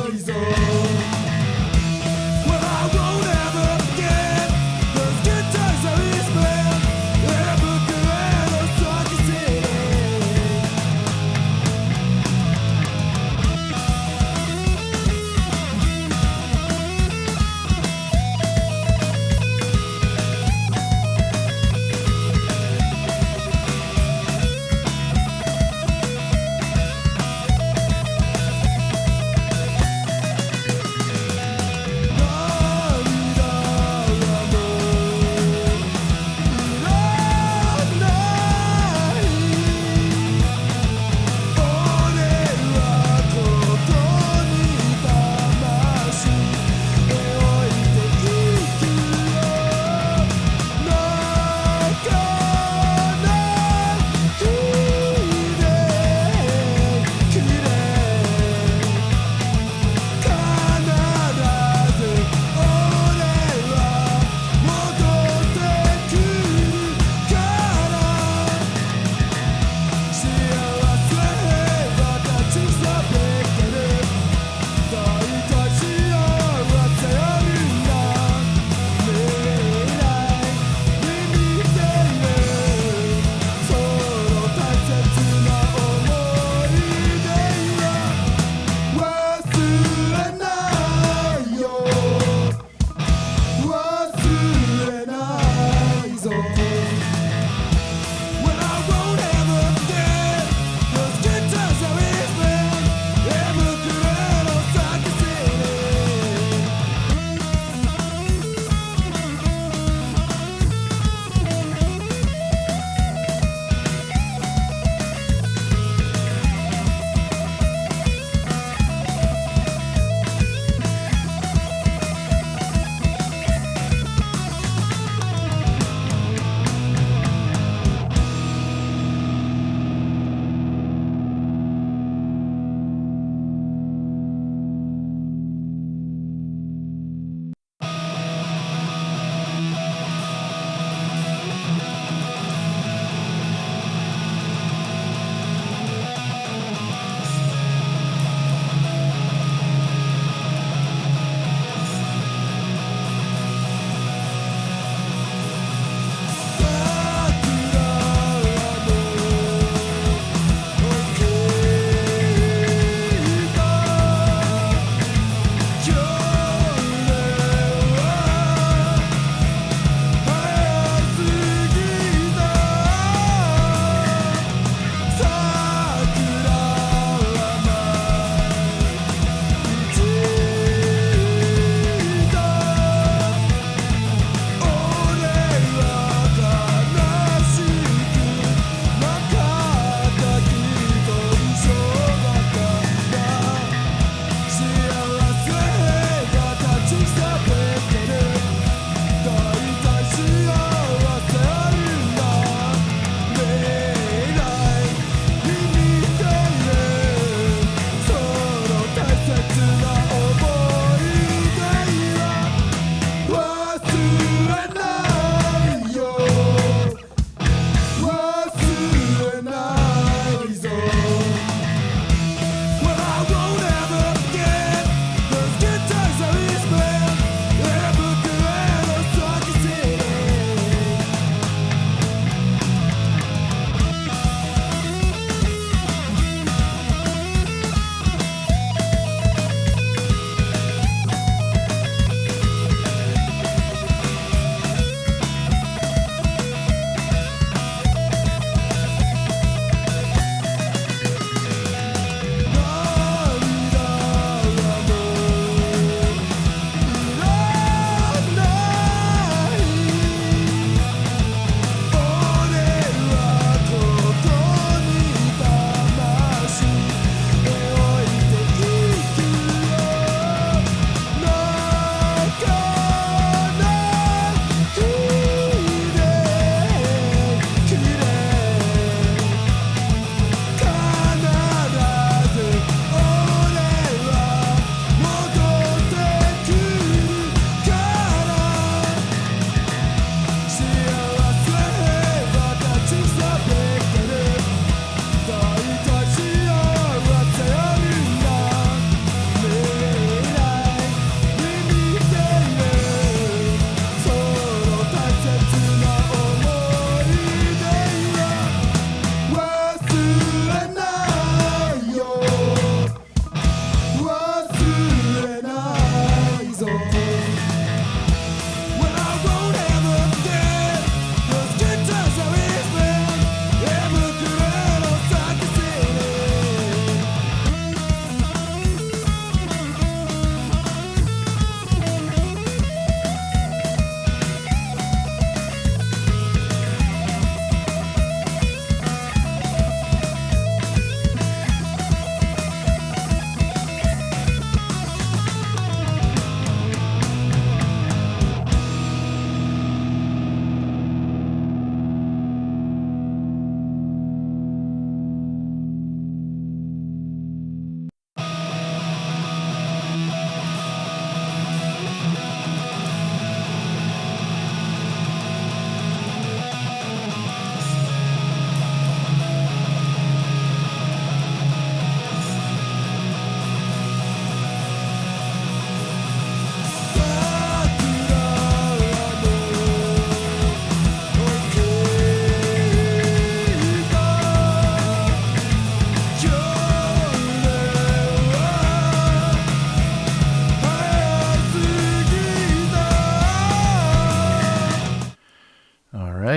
Well, I won't ever forget those good times that we spent in a book around Osaka City.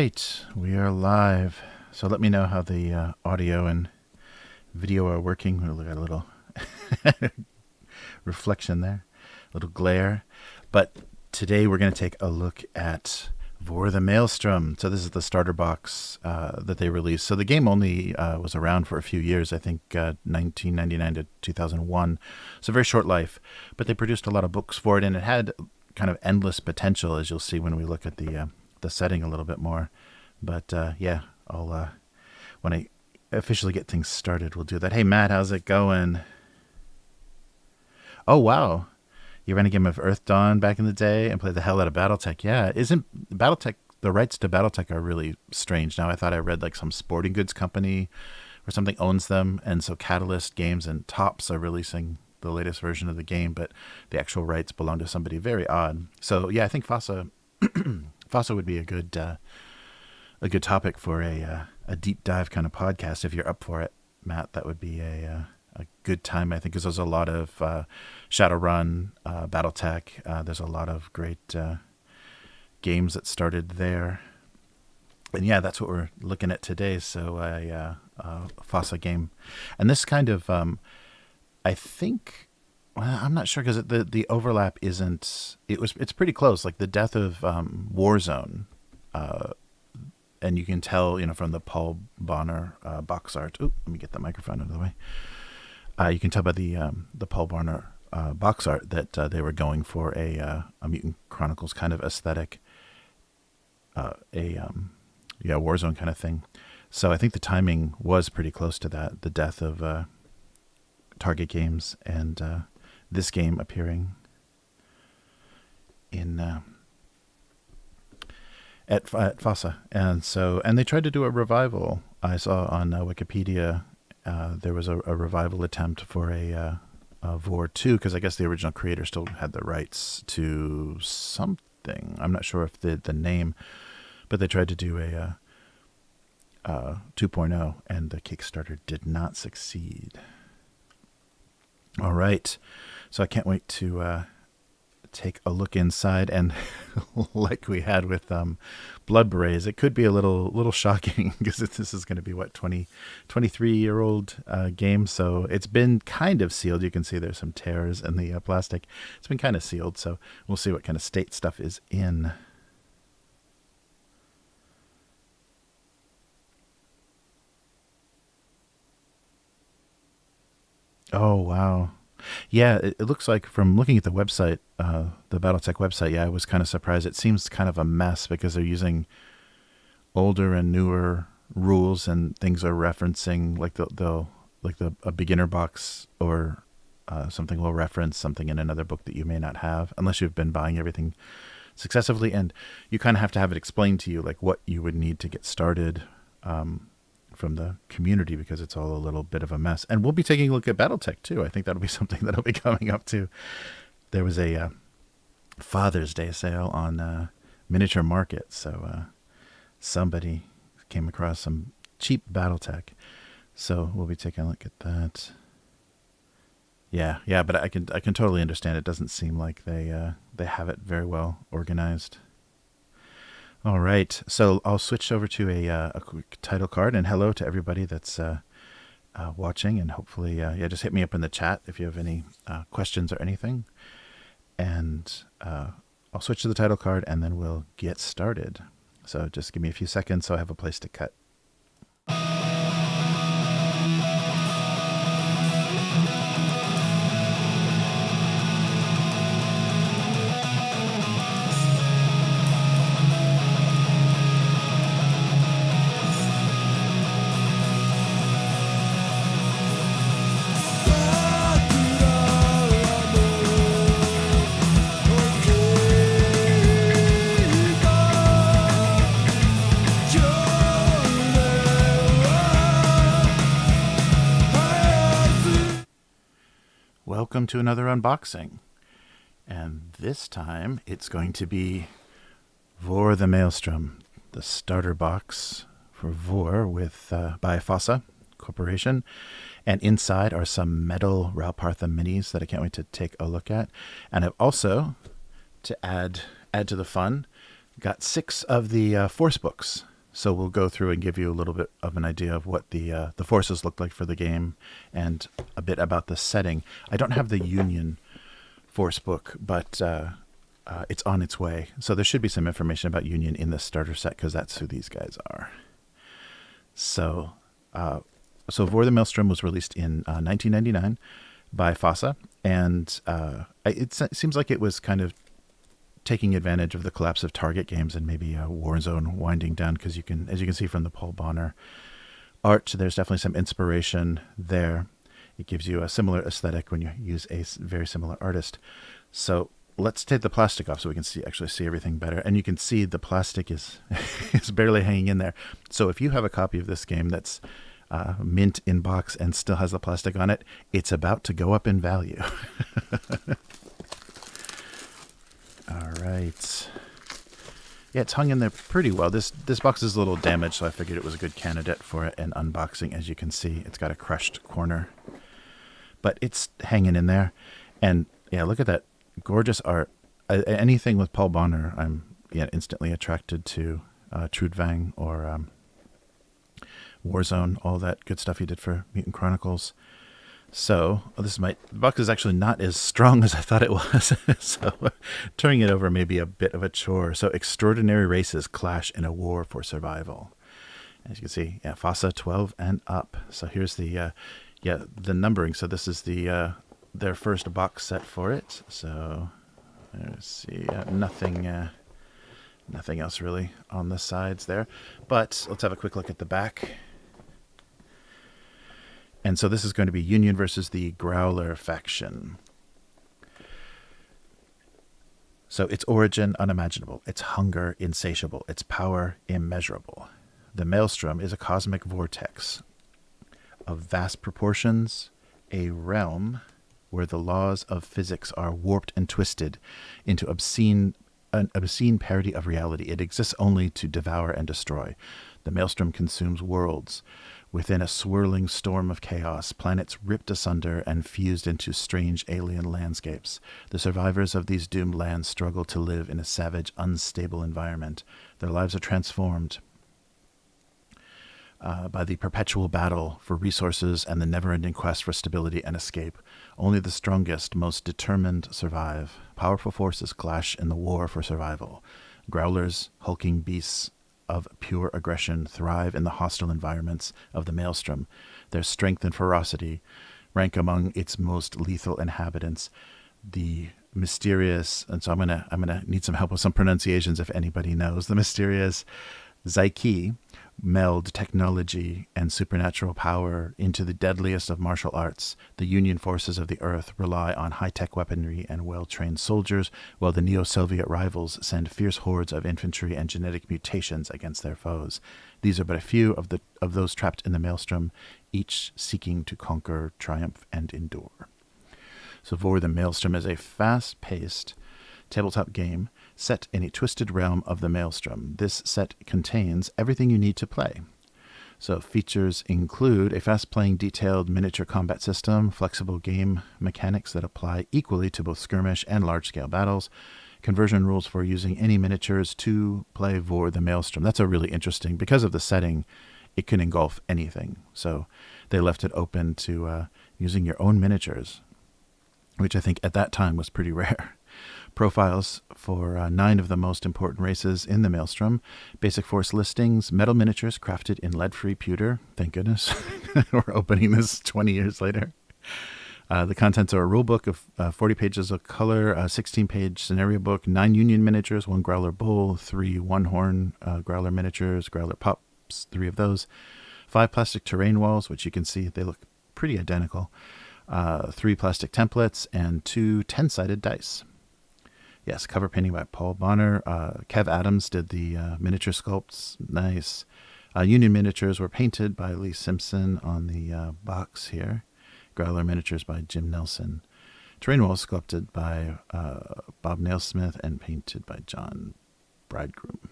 right, we are live. So let me know how the audio and video are working. We'll look at a little reflection there, a little glare. But today we're going to take a look at VOR the Maelstrom. So this is the starter box that they released. So the game only was around for a few years, I think 1999 to 2001. So very short life. But they produced a lot of books for it, and it had kind of endless potential, as you'll see when we look at the setting a little bit more. But yeah, I'll when I officially get things started, we'll do that. Hey Matt, how's it going? Oh wow, you ran a game of Earth Dawn back in the day and played the hell out of BattleTech. Yeah, isn't BattleTech, the rights to BattleTech are really strange now. I thought I read like some sporting goods company or something owns them, and so Catalyst Games and Topps are releasing the latest version of the game, but the actual rights belong to somebody very odd. So yeah, I think FASA FASA would be a good topic for a deep dive kind of podcast. If you're up for it, Matt, that would be a good time, I think, because there's a lot of Shadowrun, BattleTech. There's a lot of great games that started there. And yeah, that's what we're looking at today. So a FASA game. And this kind of, I think, well, I'm not sure because the overlap isn't, it's pretty close. Like the death of Warzone, and you can tell, from the Paul Bonner box art. Ooh, let me get the microphone out of the way. You can tell by the Paul Bonner box art that they were going for a Mutant Chronicles kind of aesthetic, Warzone kind of thing. So I think the timing was pretty close to that. The death of Target Games and this game appearing in at FASA, and they tried to do a revival. I saw on Wikipedia there was a revival attempt for a VOR 2, because I guess the original creator still had the rights to something. I'm not sure if the name, but they tried to do a 2.0, and the Kickstarter did not succeed. All right, so I can't wait to take a look inside, and like we had with Blood Berets, it could be a little shocking because this is going to be 23-year-old game, so it's been kind of sealed. You can see there's some tears in the plastic. It's been kind of sealed, so we'll see what kind of state stuff is in. Oh wow. Yeah, it looks like, from looking at the website, the BattleTech website, yeah, I was kind of surprised. It seems kind of a mess because they're using older and newer rules, and things are referencing a beginner box or something will reference something in another book that you may not have, unless you've been buying everything successively, and you kind of have to have it explained to you, like what you would need to get started from the community, because it's all a little bit of a mess. And we'll be taking a look at BattleTech too. I think that'll be something that'll be coming up too. There was a Father's Day sale on Miniature Market, so somebody came across some cheap BattleTech, so we'll be taking a look at that. Yeah, but I can totally understand. It doesn't seem like they have it very well organized. All right, so I'll switch over to a quick title card, and hello to everybody that's watching, and hopefully, just hit me up in the chat if you have any questions or anything, and I'll switch to the title card, and then we'll get started. So just give me a few seconds so I have a place to cut. Welcome to another unboxing, and this time it's going to be VOR the Maelstrom, the starter box for VOR by FASA Corporation, and inside are some metal Ral Partha minis that I can't wait to take a look at. And I've also, to add to the fun, got 6 of the Forcebooks So we'll go through and give you a little bit of an idea of what the forces look like for the game and a bit about the setting. I don't have the Union Force book, but it's on its way. So there should be some information about Union in the starter set because that's who these guys are. So VOR the Maelstrom was released in 1999 by FASA, and it seems like it was kind of taking advantage of the collapse of target games and maybe Warzone winding down, because as you can see from the Paul Bonner art, there's definitely some inspiration there. It gives you a similar aesthetic when you use a very similar artist. So let's take the plastic off so we can actually see everything better. And you can see the plastic is is barely hanging in there. So if you have a copy of this game that's mint in box and still has the plastic on it, it's about to go up in value. All right. Yeah, it's hung in there pretty well. This box is a little damaged, so I figured it was a good candidate for an unboxing. As you can see, it's got a crushed corner, but it's hanging in there. And yeah, look at that gorgeous art. Anything with Paul Bonner, I'm instantly attracted to. Trudvang or Warzone, all that good stuff he did for Mutant Chronicles. So the box is actually not as strong as I thought it was. So turning it over may be a bit of a chore. So extraordinary races clash in a war for survival. As you can see, yeah, FASA 12 and up. So here's the numbering. So this is their first box set for it. So let's see, nothing else really on the sides there. But let's have a quick look at the back. And so this is going to be Union versus the Growler faction. So its origin unimaginable, its hunger insatiable, its power immeasurable. The Maelstrom is a cosmic vortex of vast proportions, a realm where the laws of physics are warped and twisted into an obscene parody of reality. It exists only to devour and destroy. The Maelstrom consumes worlds. Within a swirling storm of chaos, planets ripped asunder and fused into strange alien landscapes. The survivors of these doomed lands struggle to live in a savage, unstable environment. Their lives are transformed by the perpetual battle for resources and the never-ending quest for stability and escape. Only the strongest, most determined survive. Powerful forces clash in the war for survival. Growlers, hulking beasts of pure aggression, thrive in the hostile environments of the Maelstrom. Their strength and ferocity rank among its most lethal inhabitants. The mysterious, and so I'm gonna need some help with some pronunciations if anybody knows. The mysterious Psyche meld technology and supernatural power into the deadliest of martial arts. The Union forces of the Earth rely on high-tech weaponry and well-trained soldiers, while the Neo-Soviet rivals send fierce hordes of infantry and genetic mutations against their foes. These are but a few of those trapped in the Maelstrom, each seeking to conquer, triumph, and endure. So VOR the Maelstrom is a fast-paced tabletop game set in a twisted realm of the Maelstrom. This set contains everything you need to play. So features include a fast-playing, detailed miniature combat system, flexible game mechanics that apply equally to both skirmish and large-scale battles, conversion rules for using any miniatures to play VOR the Maelstrom. That's a really interesting, because of the setting, it can engulf anything. So they left it open to using your own miniatures, which I think at that time was pretty rare. Profiles for 9 of the most important races in the Maelstrom. Basic force listings, metal miniatures crafted in lead-free pewter. Thank goodness. We're opening this 20 years later. The contents are a rulebook of 40 pages of color, a 16-page scenario book, 9 Union miniatures, 1 Growler bull, 3 one-horn Growler miniatures, Growler pups, 3 of those, 5 plastic terrain walls, which you can see they look pretty identical, 3 plastic templates, and 2 10-sided dice. Yes, cover painting by Paul Bonner. Kev Adams did the miniature sculpts. Nice. Union miniatures were painted by Lee Simpson on the box here. Growler miniatures by Jim Nelson. Terrain walls sculpted by Bob Nailsmith and painted by John Bridegroom.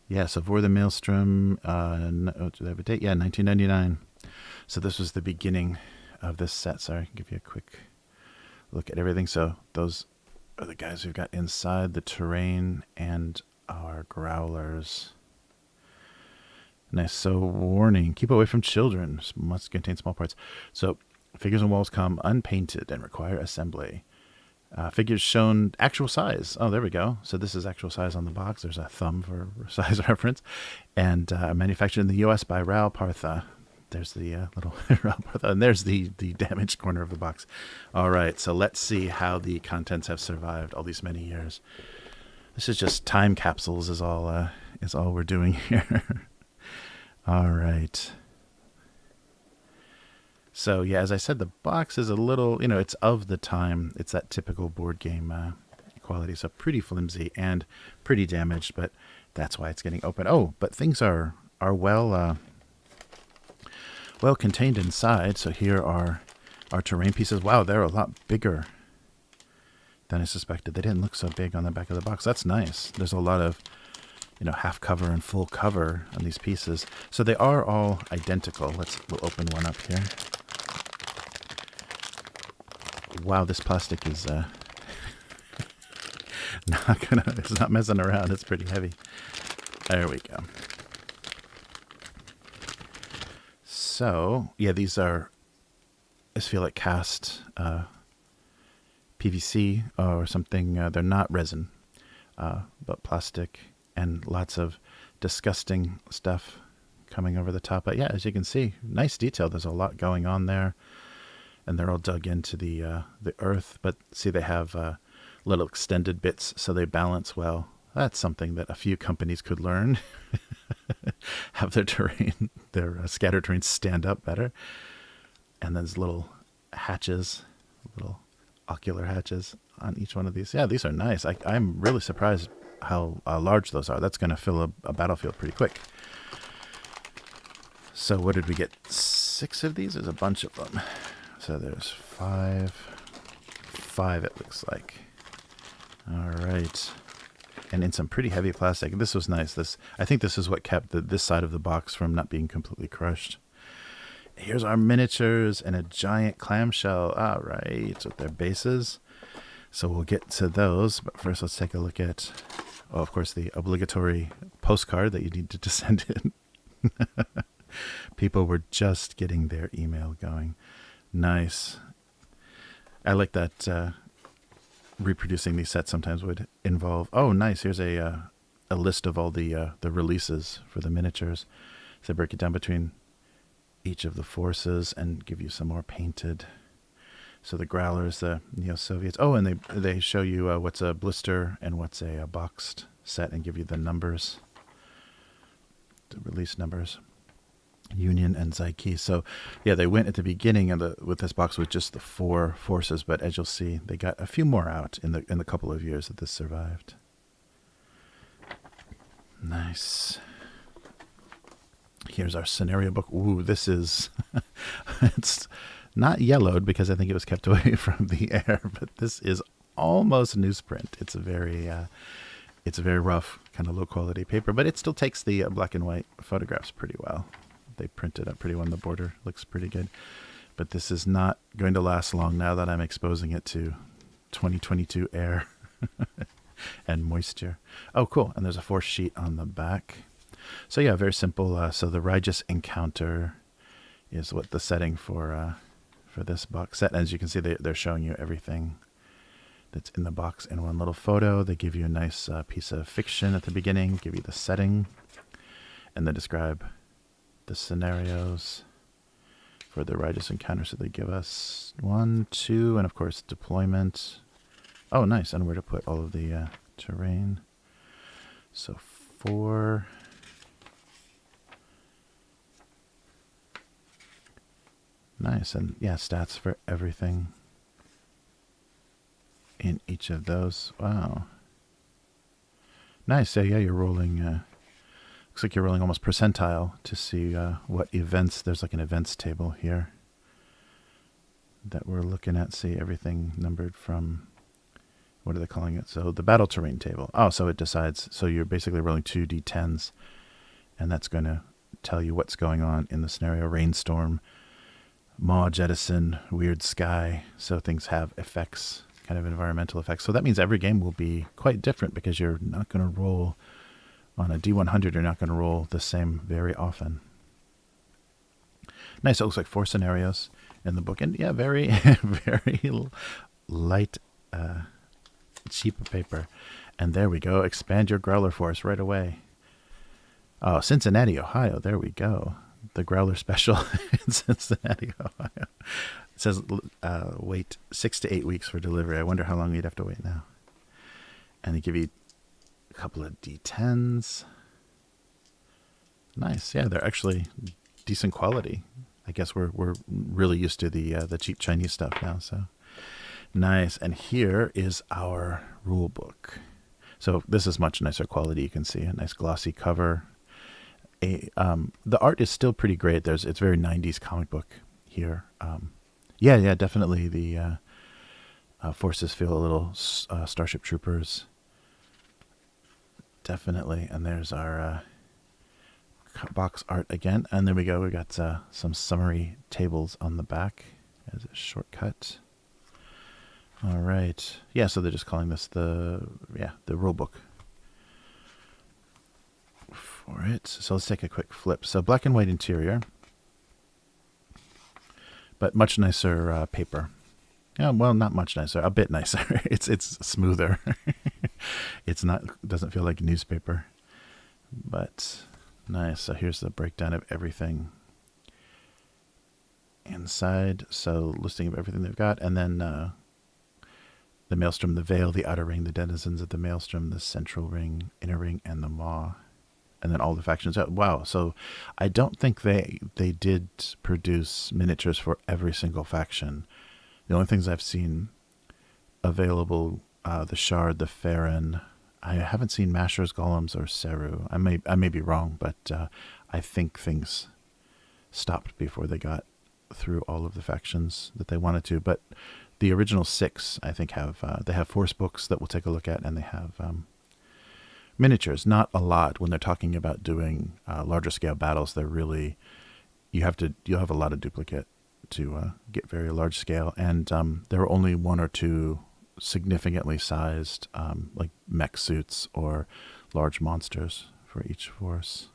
Yeah, so VOR the Maelstrom, do they have a date? Yeah, 1999. So this was the beginning of this set. Sorry, I can give you a quick look at everything. So those are the guys we've got inside the terrain and our growlers. Nice. So, warning, keep away from children. Must contain small parts. So, figures and walls come unpainted and require assembly. Figures shown actual size. Oh, there we go. So this is actual size on the box. There's a thumb for size reference. And manufactured in the U.S. by Ral Partha. There's the little Ral Partha. And there's the damaged corner of the box. All right, so let's see how the contents have survived all these many years. This is just time capsules is all we're doing here. All right. So, yeah, as I said, the box is a little, it's of the time. It's that typical board game quality. So pretty flimsy and pretty damaged, but that's why it's getting open. Oh, but things are well contained inside. So here are our terrain pieces. Wow, they're a lot bigger than I suspected. They didn't look so big on the back of the box. That's nice. There's a lot of, half cover and full cover on these pieces. So they are all identical. We'll open one up here. Wow, this plastic is it's not messing around. It's pretty heavy. There we go. So, yeah, these are, I just feel like cast PVC or something. They're not resin, but plastic, and lots of disgusting stuff coming over the top. But yeah, as you can see, nice detail. There's a lot going on there. And they're all dug into the earth, but see they have little extended bits, so they balance well. That's something that a few companies could learn. Have their terrain, their scattered terrain stand up better. And there's little hatches, little ocular hatches on each one of these. Yeah, these are nice. I'm really surprised how large those are. That's going to fill a battlefield pretty quick. So what did we get? 6 of these? There's a bunch of them. So there's 5 it looks like. All right. And in some pretty heavy plastic. This was nice. I think this is what kept this side of the box from not being completely crushed. Here's our miniatures and a giant clamshell. All right, with their bases. So we'll get to those. But first, let's take a look at, of course, the obligatory postcard that you need to send in. People were just getting their email going. Nice. I like that reproducing these sets sometimes would involve. Oh, nice. Here's a list of all the releases for the miniatures. So they break it down between each of the forces and give you some more painted. So the Growlers, the Neo-Soviets. Oh, and they show you what's a blister and what's a boxed set and give you the numbers, the release numbers. Union and Psyche. So yeah, they went at the beginning with this box with just the 4 forces, but as you'll see, they got a few more out in the couple of years that this survived. Nice. Here's our scenario book. Ooh, this is it's not yellowed because I think it was kept away from the air, but this is almost newsprint. It's a very rough, kind of low quality paper, but it still takes the black and white photographs pretty well. They print it up pretty well. The border looks pretty good. But this is not going to last long now that I'm exposing it to 2022 air and moisture. Oh, cool. And there's a force sheet on the back. So yeah, very simple. So the Righteous Encounter is what the setting for this box set. As you can see, they're showing you everything that's in the box in one little photo. They give you a nice piece of fiction at the beginning, give you the setting, and then describe the scenarios for the Righteous Encounter. So they give us 1, 2, and of course deployment. Oh, nice. And where to put all of the terrain. So 4. Nice. And yeah, stats for everything in each of those. Wow. Nice. So yeah, you're rolling looks like you're rolling almost percentile to see what events. There's like an events table here that we're looking at. See everything numbered from, what are they calling it? So the battle terrain table. Oh, so it decides. So you're basically rolling 2 d10s, and that's going to tell you what's going on in the scenario. Rainstorm, maw jettison, weird sky. So things have effects, kind of environmental effects. So that means every game will be quite different because you're not going to roll On a D100, you're not going to roll the same very often. Nice. It looks like 4 scenarios in the book. And yeah, very, very light, cheap paper. And there we go. Expand your Growler force right away. Oh, Cincinnati, Ohio. There we go. The Growler special in Cincinnati, Ohio. It says wait 6 to 8 weeks for delivery. I wonder how long you'd have to wait now. And they give you a couple of D10s. Nice. Yeah, they're actually decent quality. I guess we're really used to the cheap Chinese stuff now. So nice. And here is our rule book. So this is much nicer quality. You can see a nice glossy cover. The art is still pretty great. It's very 90s comic book here. Yeah, definitely the forces feel a little Starship Troopers. Definitely. And there's our box art again. And there we go. We got some summary tables on the back as a shortcut. All right. Yeah, so they're just calling this the rule book for it. So let's take a quick flip. So black and white interior, but much nicer paper. Yeah, well, not much nicer, a bit nicer. It's smoother. Doesn't feel like newspaper, but nice. So here's the breakdown of everything inside. So listing of everything they've got, and then the Maelstrom, the Veil, the Outer Ring, the Denizens of the Maelstrom, the Central Ring, Inner Ring, and the Maw. And then all the factions. Wow. So I don't think they did produce miniatures for every single faction. The only things I've seen available, the Shard, the Faron. I haven't seen Mashers, Golems, or Seru. I may be wrong, but I think things stopped before they got through all of the factions that they wanted to. But the original 6, I think, they have Forcebooks that we'll take a look at, and they have miniatures. Not a lot. When they're talking about doing larger scale battles, they're really you'll have a lot of duplicate to get very large scale, and there are only 1 or 2 significantly sized like mech suits or large monsters for each force.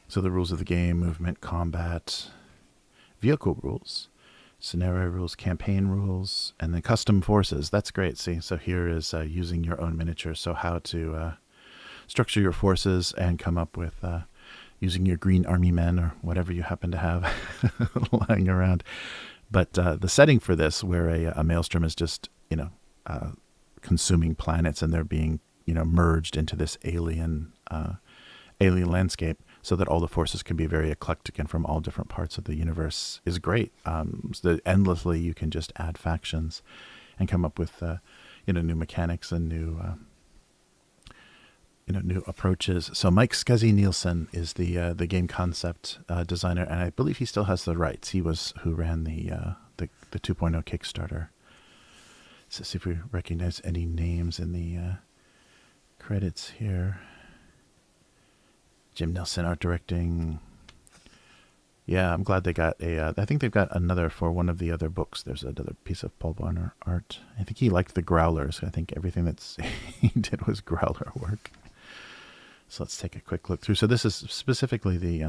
So the rules of the game: movement, combat, vehicle rules, scenario rules, campaign rules, and then custom forces. That's great. See, so here is using your own miniature. So how to structure your forces and come up with using your green army men or whatever you happen to have lying around. But the setting for this, where a Maelstrom is just consuming planets, and they're being merged into this alien landscape, so that all the forces can be very eclectic and from all different parts of the universe, is great. So that endlessly you can just add factions and come up with new mechanics and new approaches. So Mike Scuzzy Nielsen is the game concept designer, and I believe he still has the rights. He was who ran the 2.0 Kickstarter. So see if we recognize any names in the credits here. Jim Nelson, art directing. Yeah, I'm glad they got I think they've got another for one of the other books. There's another piece of Paul Barner art. I think he liked the Growlers. I think everything he did was Growler work. So let's take a quick look through. So this is specifically the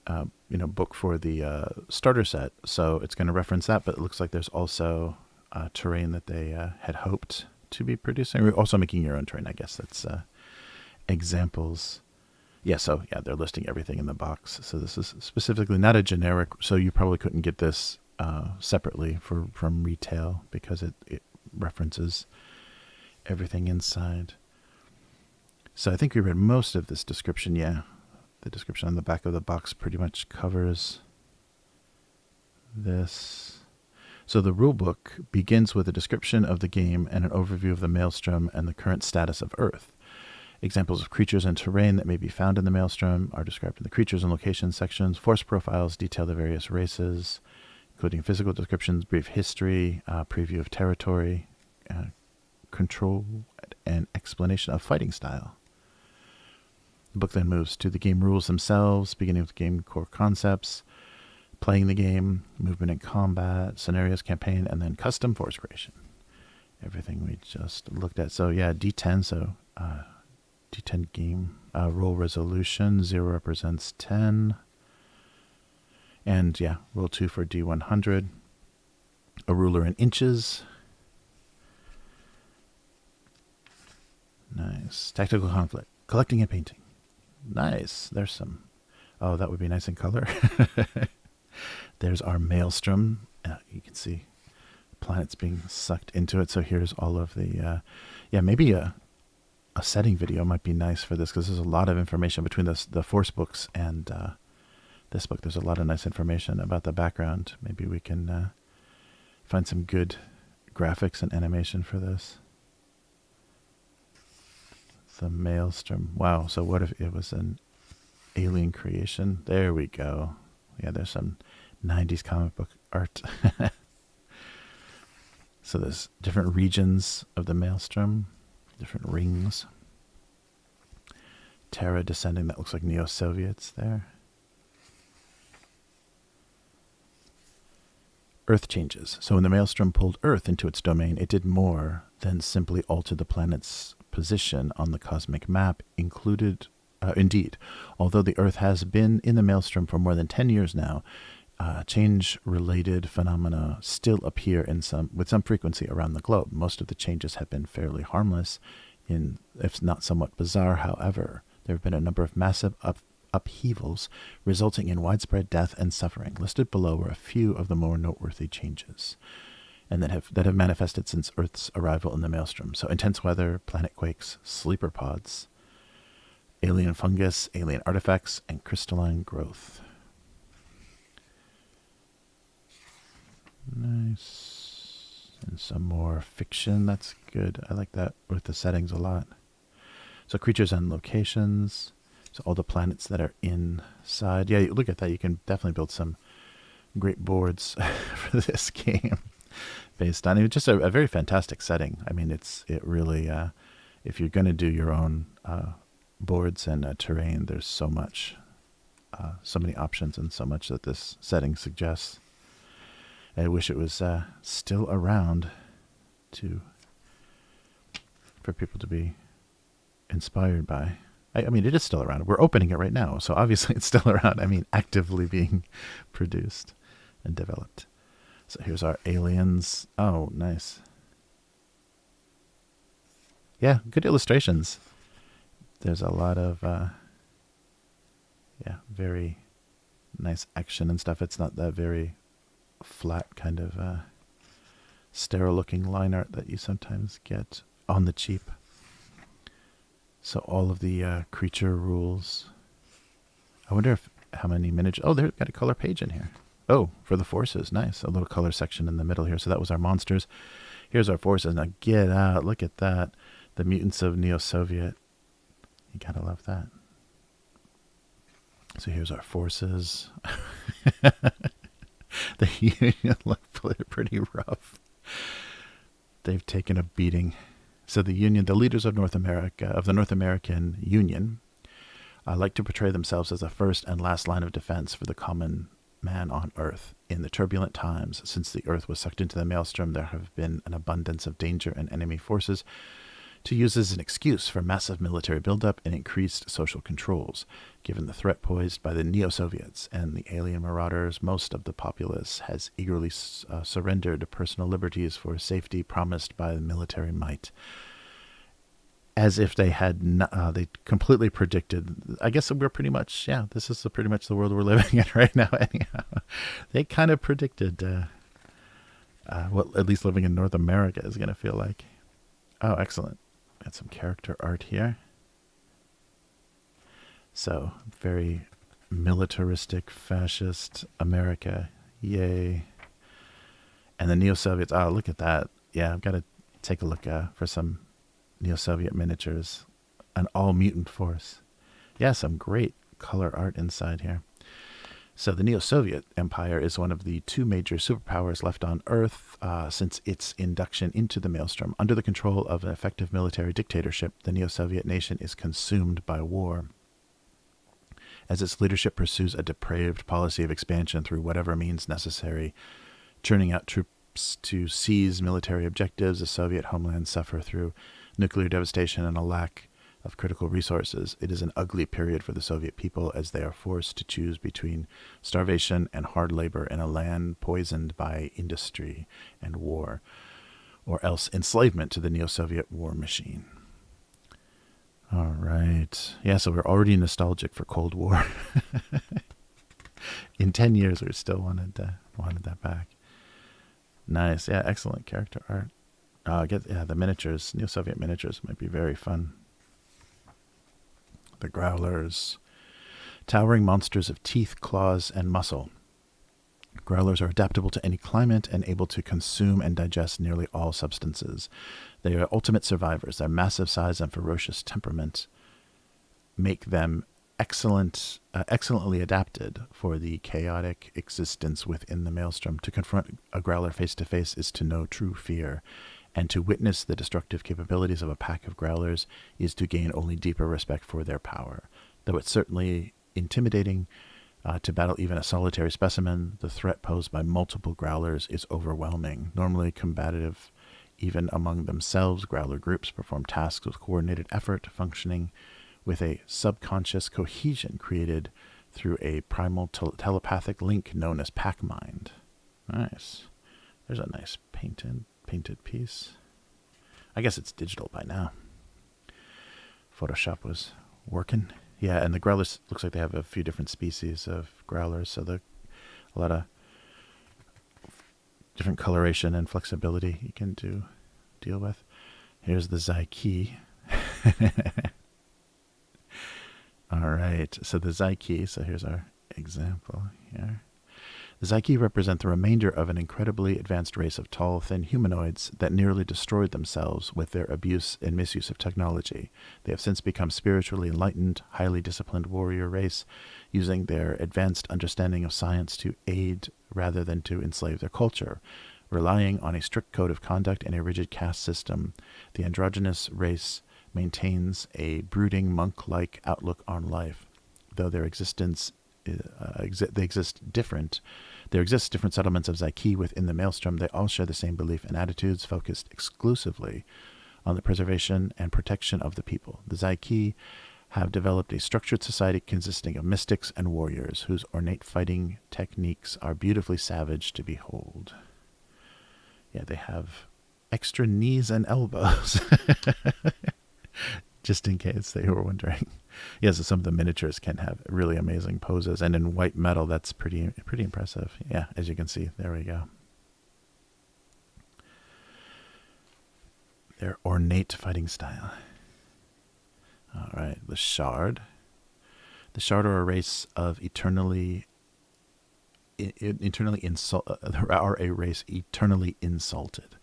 book for the starter set. So it's going to reference that, but it looks like there's also terrain that they had hoped to be producing. We're also making your own terrain, I guess. That's examples. Yeah, so yeah, they're listing everything in the box. So this is specifically not a generic, so you probably couldn't get this separately from retail, because it references everything inside. So I think we read most of this description. Yeah, the description on the back of the box pretty much covers this. So the rulebook begins with a description of the game and an overview of the Maelstrom and the current status of Earth. Examples of creatures and terrain that may be found in the Maelstrom are described in the creatures and locations sections. Force profiles detail the various races, including physical descriptions, brief history, preview of territory, control, and explanation of fighting style. The book then moves to the game rules themselves, beginning with game core concepts, playing the game, movement and combat, scenarios, campaign, and then custom force creation. Everything we just looked at. So yeah, D10, so D10 game. Roll resolution. 0 represents 10. And yeah, roll 2 for D100. A ruler in inches. Nice. Tactical conflict. Collecting and painting. Nice. There's some. Oh, that would be nice in color. There's our Maelstrom. You can see planets being sucked into it. So here's all of the... yeah, maybe a setting video might be nice for this, because there's a lot of information between the Forcebooks and this book. There's a lot of nice information about the background. Maybe we can find some good graphics and animation for this. The Maelstrom. Wow, so what if it was an alien creation? There we go. Yeah, there's some 90s comic book art. So there's different regions of the Maelstrom, different rings. Terra descending, that looks like Neo-Soviets there. Earth changes. So when the Maelstrom pulled Earth into its domain, it did more than simply alter the planet's position on the cosmic map. Indeed, although the Earth has been in the Maelstrom for more than 10 years now, change-related phenomena still appear with some frequency around the globe. Most of the changes have been fairly harmless, if not somewhat bizarre. However, there have been a number of massive upheavals resulting in widespread death and suffering. Listed below are a few of the more noteworthy changes, and that have manifested since Earth's arrival in the Maelstrom. So intense weather, planet quakes, sleeper pods, alien fungus, alien artifacts, and crystalline growth. Nice. And some more fiction. That's good. I like that with the settings a lot. So creatures and locations. So all the planets that are inside. Yeah, look at that. You can definitely build some great boards for this game based on it. Just a very fantastic setting. I mean, it really, if you're going to do your own boards and terrain, there's so much, so many options and so much that this setting suggests. I wish it was still around for people to be inspired by. I mean, it is still around. We're opening it right now, so obviously it's still around. I mean, actively being produced and developed. So here's our aliens. Oh, nice. Yeah, good illustrations. There's a lot of, very nice action and stuff. It's not that very flat kind of sterile looking line art that you sometimes get on the cheap. So all of the creature rules. I wonder how many miniatures. Oh, they've got a color page in here. Oh, for the forces. Nice. A little color section in the middle here. So that was our monsters. Here's our forces. Now get out. Look at that. The mutants of Neo-Soviet. You gotta love that. So here's our forces. The Union look pretty rough. They've taken a beating. So the Union, the leaders of North America, of the North American Union, like to portray themselves as the first and last line of defense for the common man on Earth. In the turbulent times since the Earth was sucked into the Maelstrom, there have been an abundance of danger and enemy forces to use as an excuse for massive military buildup and increased social controls. Given the threat posed by the Neo-Soviets and the alien marauders, most of the populace has eagerly surrendered personal liberties for safety promised by the military might. As if they had they completely predicted. I guess we're pretty much, this is pretty much the world we're living in right now anyhow. They kind of predicted what at least living in North America is going to feel like. Oh, excellent. Got some character art here. So, very militaristic, fascist America. Yay. And the Neo-Soviets. Oh, look at that. Yeah, I've got to take a look for some Neo-Soviet miniatures. An all-mutant force. Yeah, some great color art inside here. So the Neo-Soviet Empire is one of the two major superpowers left on Earth since its induction into the Maelstrom. Under the control of an effective military dictatorship, the Neo-Soviet nation is consumed by war. As its leadership pursues a depraved policy of expansion through whatever means necessary, churning out troops to seize military objectives, the Soviet homeland suffer through nuclear devastation and a lack of critical resources. It is an ugly period for the Soviet people as they are forced to choose between starvation and hard labor in a land poisoned by industry and war, or else enslavement to the neo-Soviet war machine. All right. Yeah, so we're already nostalgic for Cold War. In 10 years, we still wanted that back. Nice. Yeah, excellent character art. The miniatures, neo-Soviet miniatures might be very fun. The Growlers. Towering monsters of teeth, claws, and muscle. Growlers are adaptable to any climate and able to consume and digest nearly all substances. They are ultimate survivors. Their massive size and ferocious temperament make them excellently adapted for the chaotic existence within the Maelstrom. To confront a Growler face-to-face is to know true fear, and to witness the destructive capabilities of a pack of Growlers is to gain only deeper respect for their power. Though it's certainly intimidating to battle even a solitary specimen, the threat posed by multiple Growlers is overwhelming. Normally combative even among themselves, Growler groups perform tasks with coordinated effort, functioning with a subconscious cohesion created through a primal telepathic link known as pack mind. Nice. There's a nice painted piece. I guess it's digital by now. Photoshop was working. Yeah, and the Growlers, looks like they have a few different species of Growlers, so a lot of different coloration and flexibility you can deal with. Here's the Psyche. All right, so the Psyche, so here's our example here. The Psyche represent the remainder of an incredibly advanced race of tall, thin humanoids that nearly destroyed themselves with their abuse and misuse of technology. They have since become spiritually enlightened, highly disciplined warrior race, using their advanced understanding of science to aid rather than to enslave their culture. Relying on a strict code of conduct and a rigid caste system, the androgynous race maintains a brooding monk-like outlook on life. Though there exists different settlements of Psyche within the Maelstrom, they all share the same belief and attitudes focused exclusively on the preservation and protection of the people. The Psyche have developed a structured society consisting of mystics and warriors whose ornate fighting techniques are beautifully savage to behold. Yeah, they have extra knees and elbows. Just in case they were wondering. Yeah, so some of the miniatures can have really amazing poses. And in white metal, that's pretty impressive. Yeah, as you can see. There we go. Their ornate fighting style. All right, the Shard. The Shard are a race of eternally insulted.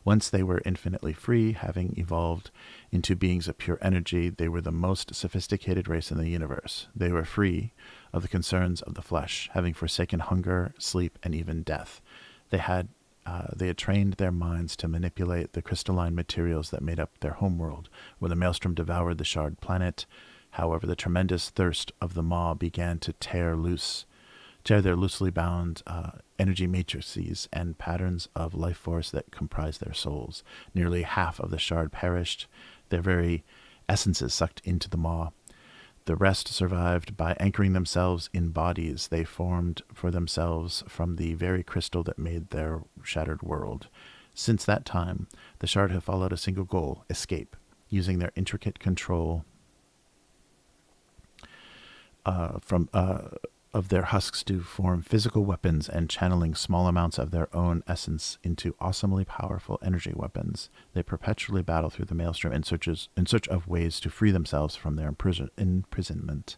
Once they were infinitely free, having evolved into beings of pure energy, they were the most sophisticated race in the universe. They were free of the concerns of the flesh, having forsaken hunger, sleep, and even death. They had trained their minds to manipulate the crystalline materials that made up their homeworld, where the Maelstrom devoured the Shard planet. However, the tremendous thirst of the Maw began to tear their loosely bound energy matrices and patterns of life force that comprise their souls. Nearly half of the Shard perished, their very essences sucked into the Maw. The rest survived by anchoring themselves in bodies they formed for themselves from the very crystal that made their shattered world. Since that time, the Shard have followed a single goal: escape, using their intricate control of their husks to form physical weapons and channeling small amounts of their own essence into awesomely powerful energy weapons. They perpetually battle through the Maelstrom in search of ways to free themselves from their imprisonment.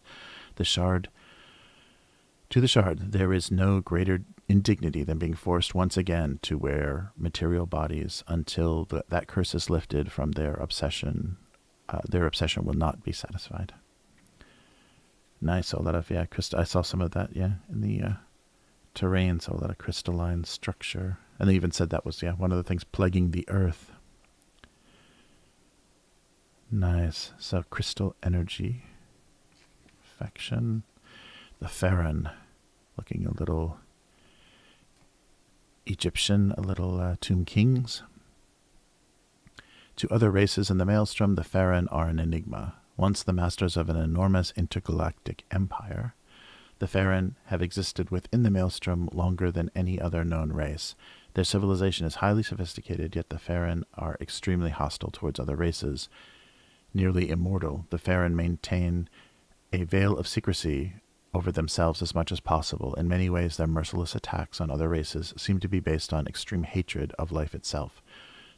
To the Shard, there is no greater indignity than being forced once again to wear material bodies until that curse is lifted from their obsession. Their obsession will not be satisfied. Nice, a lot of, I saw some of that, in the terrain, so a lot of crystalline structure. And they even said that was, one of the things plaguing the earth. Nice, so crystal energy. Faction. The Faron, looking a little Egyptian, a little Tomb Kings. To other races in the Maelstrom, the Faron are an enigma. Once the masters of an enormous intergalactic empire, the Faron have existed within the Maelstrom longer than any other known race. Their civilization is highly sophisticated, yet the Faron are extremely hostile towards other races. Nearly immortal, the Faron maintain a veil of secrecy over themselves as much as possible. In many ways, their merciless attacks on other races seem to be based on extreme hatred of life itself.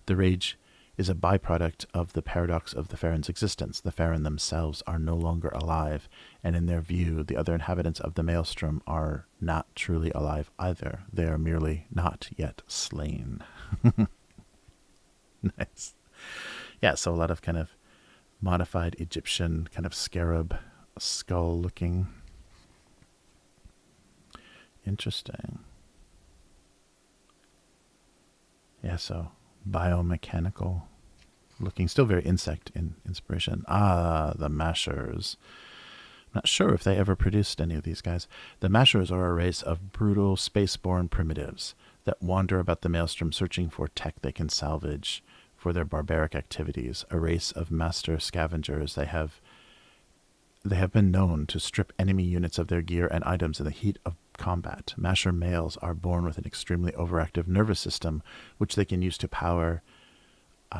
The rage is a byproduct of the paradox of the Faron's existence. The Faron themselves are no longer alive, and in their view, the other inhabitants of the Maelstrom are not truly alive either. They are merely not yet slain. Nice. Yeah, so a lot of kind of modified Egyptian kind of scarab skull looking. Interesting. Yeah, so biomechanical looking, still very insect in inspiration. The Mashers. I'm not sure if they ever produced any of these guys. The Mashers are a race of brutal spaceborne primitives that wander about the Maelstrom searching for tech they can salvage for their barbaric activities. A race of master scavengers. They have been known to strip enemy units of their gear and items in the heat of combat. Masher males are born with an extremely overactive nervous system, which they can use to power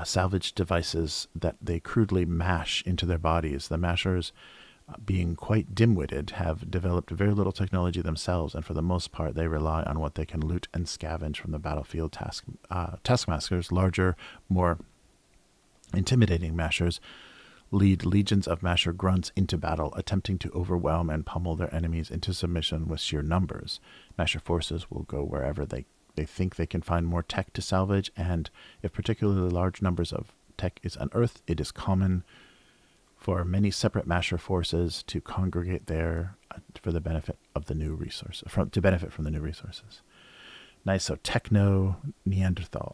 salvage devices that they crudely mash into their bodies. The Mashers, being quite dim-witted, have developed very little technology themselves, and for the most part they rely on what they can loot and scavenge from the battlefield. Taskmasters, larger, more intimidating Mashers, lead legions of Masher grunts into battle, attempting to overwhelm and pummel their enemies into submission with sheer numbers. Masher forces will go wherever they think they can find more tech to salvage, and if particularly large numbers of tech is unearthed, it is common for many separate Masher forces to congregate there for the benefit of the new resources, to benefit from the new resources. Nice, so techno Neanderthal,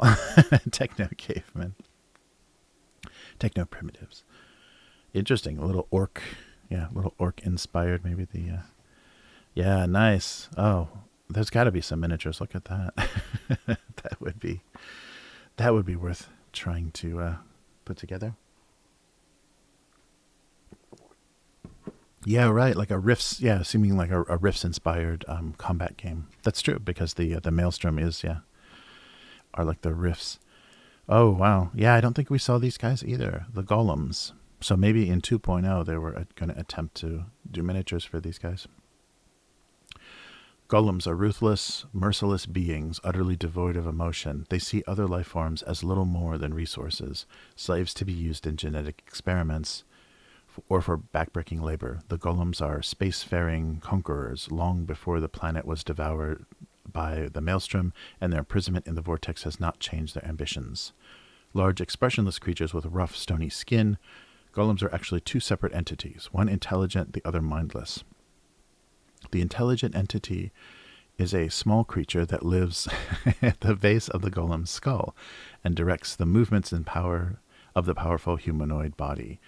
techno caveman, techno primitives. Interesting, a little orc, inspired, maybe yeah, nice. Oh, there's got to be some miniatures. Look at that. that would be worth trying to put together. Yeah, right, like a Rifts, seeming like a Rifts inspired combat game. That's true, because the Maelstrom are like the Rifts. Oh, wow. Yeah, I don't think we saw these guys either, the golems. So maybe in 2.0 they were going to attempt to do miniatures for these guys. Golems are ruthless, merciless beings, utterly devoid of emotion. They see other life forms as little more than resources, slaves to be used in genetic experiments or for backbreaking labor. The golems are spacefaring conquerors long before the planet was devoured by the Maelstrom, and their imprisonment in the vortex has not changed their ambitions. Large, expressionless creatures with rough, stony skin, golems are actually two separate entities, one intelligent, the other mindless. The intelligent entity is a small creature that lives at the base of the golem's skull and directs the movements and power of the powerful humanoid body.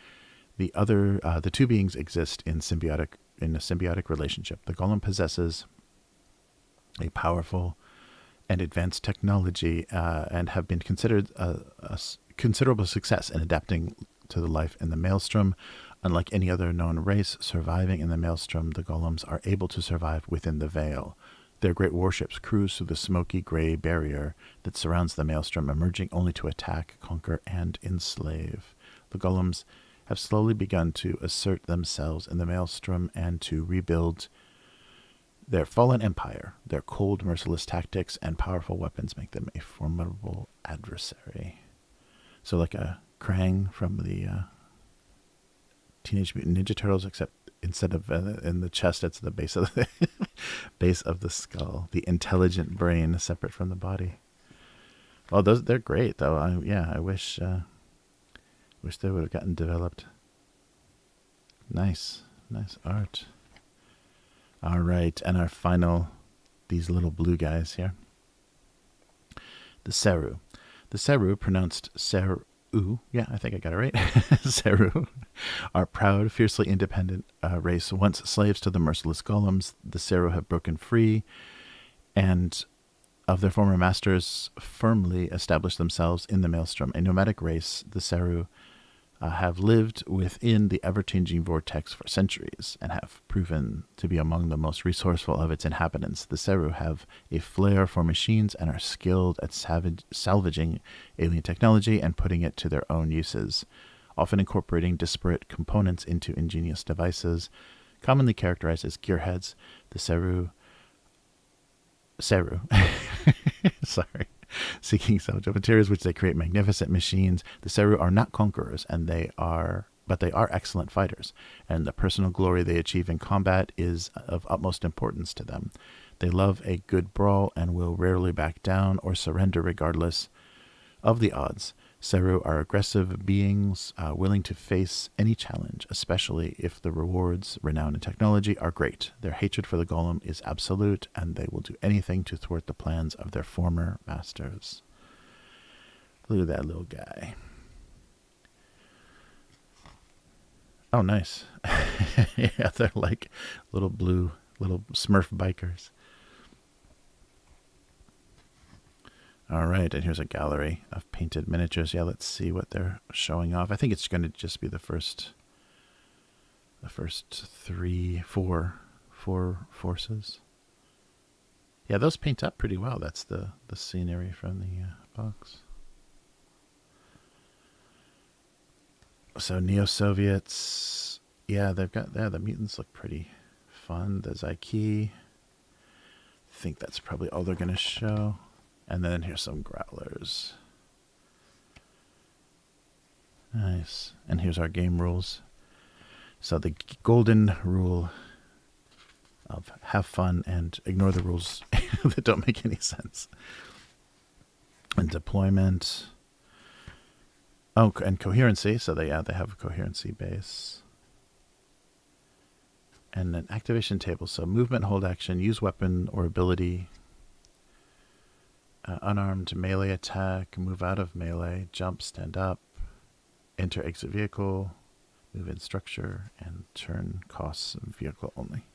The two beings exist in a symbiotic relationship. The golem possesses a powerful and advanced technology and have been considered a considerable success in adapting to the life in the Maelstrom. Unlike any other known race surviving in the Maelstrom, the golems are able to survive within the veil. Their great warships cruise through the smoky gray barrier that surrounds the Maelstrom, emerging only to attack, conquer, and enslave. The golems have slowly begun to assert themselves in the Maelstrom and to rebuild their fallen empire. Their cold, merciless tactics and powerful weapons make them a formidable adversary. So like a Krang from the Teenage Mutant Ninja Turtles, except instead of in the chest, it's the base of the base of the skull. The intelligent brain separate from the body. Oh, they're great though. I wish they would have gotten developed. Nice art. All right, and our final, these little blue guys here. The Seru. The Seru, pronounced Seru. Yeah, I think I got it right. Seru are proud, fiercely independent race. Once slaves to the merciless golems, the Seru have broken free and of their former masters firmly established themselves in the Maelstrom. A nomadic race, the Seru have lived within the ever-changing vortex for centuries and have proven to be among the most resourceful of its inhabitants. The Seru have a flair for machines and are skilled at salvaging alien technology and putting it to their own uses, often incorporating disparate components into ingenious devices. Commonly characterized as gearheads, the Seru, sorry, seeking salvage of materials which they create magnificent machines. The Seru are not conquerors, but they are excellent fighters, and the personal glory they achieve in combat is of utmost importance to them. They love a good brawl and will rarely back down or surrender regardless of the odds. Seru are aggressive beings willing to face any challenge, especially if the rewards, renown, and technology are great. Their hatred for the golem is absolute, and they will do anything to thwart the plans of their former masters. Look at that little guy. Oh, nice. Yeah, they're like little Smurf bikers. All right, and here's a gallery of painted miniatures. Yeah, let's see what they're showing off. I think it's going to just be the first four forces. Yeah, those paint up pretty well. That's the scenery from the box. So Neo-Soviets, yeah, the mutants look pretty fun. The Psyche, I think that's probably all they're going to show. And then here's some Growlers. Nice. And here's our game rules. So the golden rule of have fun and ignore the rules that don't make any sense. And deployment. Oh, and coherency. So they have a coherency base. And an activation table. So movement, hold action, use weapon or ability. Unarmed melee attack, move out of melee, jump, stand up, enter, exit vehicle, move in structure, and turn costs of vehicle only.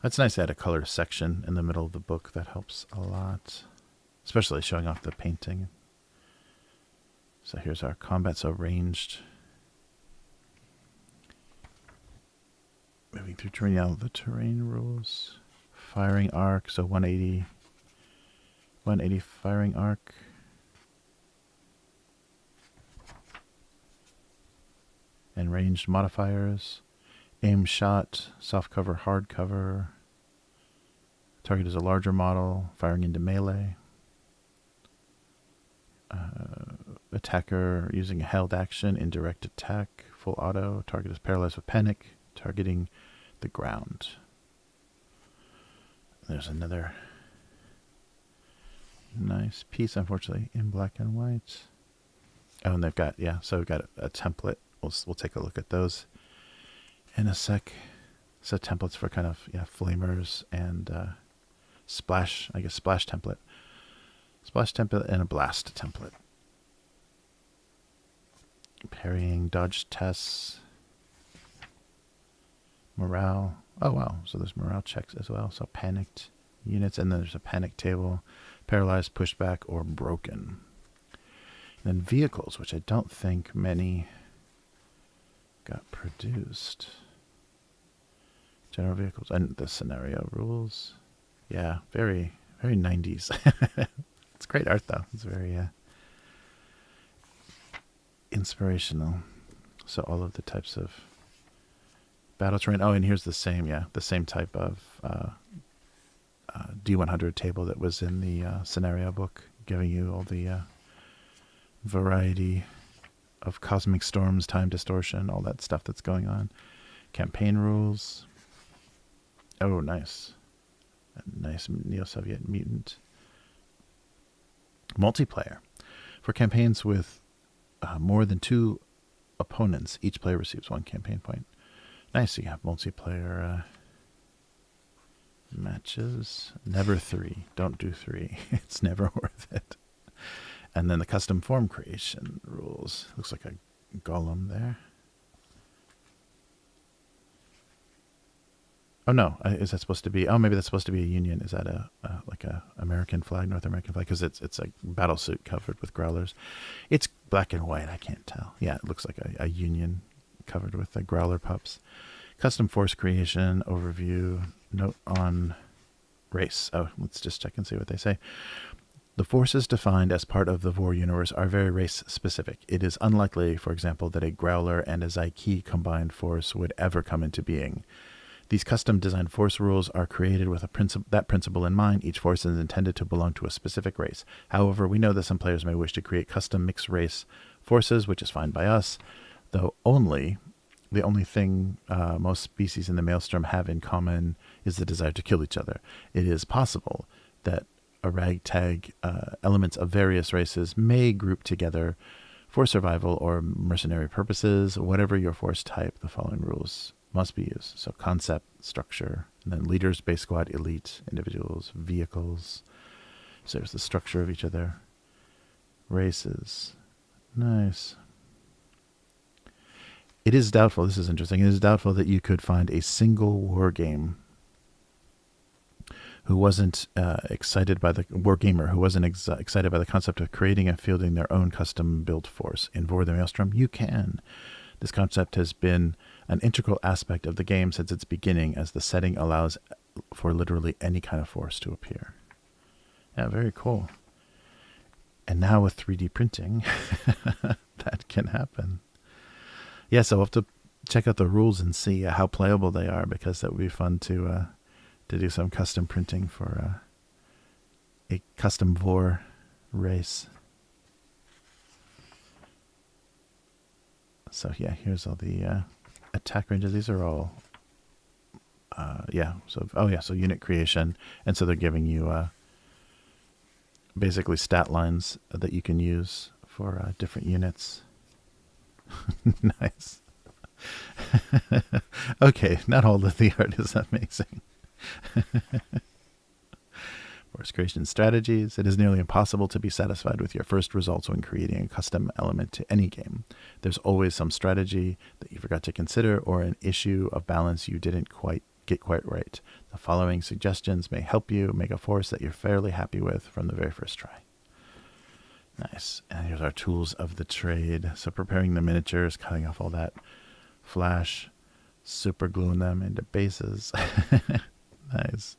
That's nice to add a color section in the middle of the book. That helps a lot, especially showing off the painting. So here's our combat, so ranged. Moving through terrain, yeah, the terrain rules. Firing arc, so 180 firing arc. And ranged modifiers. Aim shot, soft cover, hard cover. Target is a larger model, firing into melee. Attacker using a held action, indirect attack, full auto. Target is paralyzed with panic, targeting the ground. There's another nice piece, unfortunately, in black and white. Oh, and they've got, yeah, so we've got a template. We'll take a look at those in a sec. So templates for kind of, yeah, flamers and splash, I guess splash template. Splash template and a blast template. Parrying, dodge tests. Morale. Oh, wow. So there's morale checks as well. So panicked units, and then there's a panic table. Paralyzed, pushed back, or broken. And then vehicles, which I don't think many got produced. General vehicles and the scenario rules. Yeah, very, very 90s. It's great art, though. It's very inspirational. So all of the types of battle terrain. Oh, and here's the same type of D100 table that was in the scenario book, giving you all the variety of cosmic storms, time distortion, all that stuff that's going on. Campaign rules. Oh, nice. A nice Neo-Soviet mutant. Multiplayer. For campaigns with more than 2 opponents, each player receives 1 campaign point. Nice, you have multiplayer matches. Never 3. Don't do 3. It's never worth it. And then the custom form creation rules. Looks like a golem there. Oh no, is that supposed to be? Oh, maybe that's supposed to be a Union. Is that like a American flag, North American flag? Because it's a battle suit covered with growlers. It's black and white. I can't tell. Yeah, it looks like a Union covered with the growler pups. Custom force creation overview. Note on race. Oh, let's just check and see what they say. The forces defined as part of the VOR universe are very race-specific. It is unlikely, for example, that a Growler and a Psyche combined force would ever come into being. These custom-designed force rules are created with that principle in mind. Each force is intended to belong to a specific race. However, we know that some players may wish to create custom mixed-race forces, which is fine by us, though the only thing most species in the Maelstrom have in common is the desire to kill each other. It is possible that a ragtag elements of various races may group together for survival or mercenary purposes. Whatever your force type, the following rules must be used. So concept, structure, and then leaders, base squad, elite, individuals, vehicles. So there's the structure of each of their races. Nice. It is doubtful, this is interesting, it is doubtful that you could find a single war game who wasn't excited by the wargamer who wasn't excited by the concept of creating and fielding their own custom built force. In VOR the Maelstrom, you can. This concept has been an integral aspect of the game since its beginning, as the setting allows for literally any kind of force to appear. Yeah, very cool. And now with 3D printing, that can happen. Yeah, so we'll have to check out the rules and see how playable they are, because that would be fun to do some custom printing for a custom VOR race. So yeah, here's all the attack ranges. These are all, so unit creation. And so they're giving you basically stat lines that you can use for different units. Nice. Okay, not all of the art is amazing. Force creation strategies. It is nearly impossible to be satisfied with your first results when creating a custom element to any game. There's always some strategy that you forgot to consider, or an issue of balance you didn't get quite right. The following suggestions may help you make a force that you're fairly happy with from the very first try. Nice. And here's our tools of the trade. So preparing the miniatures, cutting off all that flash, super gluing them into bases. Nice.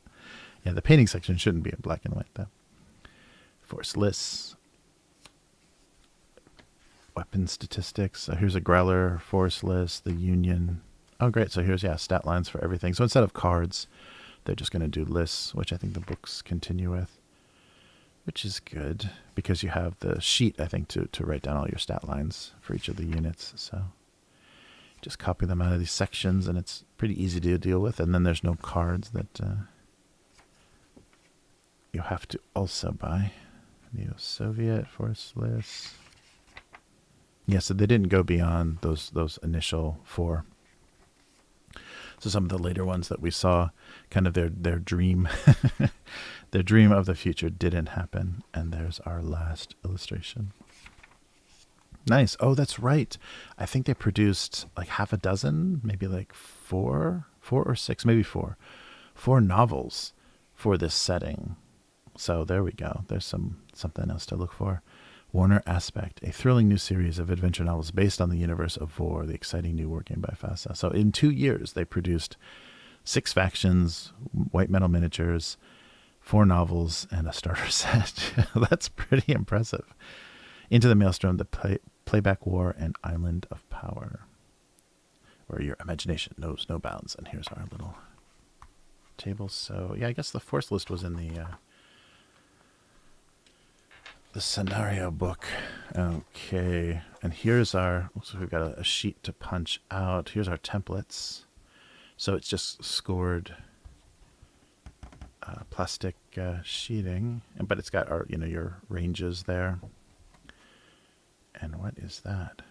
Yeah, the painting section shouldn't be in black and white though. Force lists. Weapon statistics. So here's a Growler force list, the Union. Oh great, so here's stat lines for everything. So instead of cards, they're just going to do lists, which I think the books continue with. Which is good, because you have the sheet, I think, to write down all your stat lines for each of the units. So just copy them out of these sections, and it's pretty easy to deal with. And then there's no cards that you have to also buy. Neo-Soviet force lists. Yeah, so they didn't go beyond those initial 4. So some of the later ones that we saw, kind of their dream, their dream of the future didn't happen. And there's our last illustration. Nice. Oh, that's right. I think they produced like half a dozen, maybe like 4 or 6, maybe 4 novels for this setting. So there we go. There's something else to look for. Warner Aspect, a thrilling new series of adventure novels based on the universe of VOR, the exciting new wargame by FASA. So in 2 years, they produced 6 factions, white metal miniatures, 4 novels, and a starter set. That's pretty impressive. Into the Maelstrom, the Playback War, and Island of Power, where your imagination knows no bounds. And here's our little table. So yeah, I guess the force list was in the scenario book. Okay, and here's our, looks like we've got a sheet to punch out. Here's our templates. So it's just scored plastic sheeting, but it's got our, your ranges there. And what is that?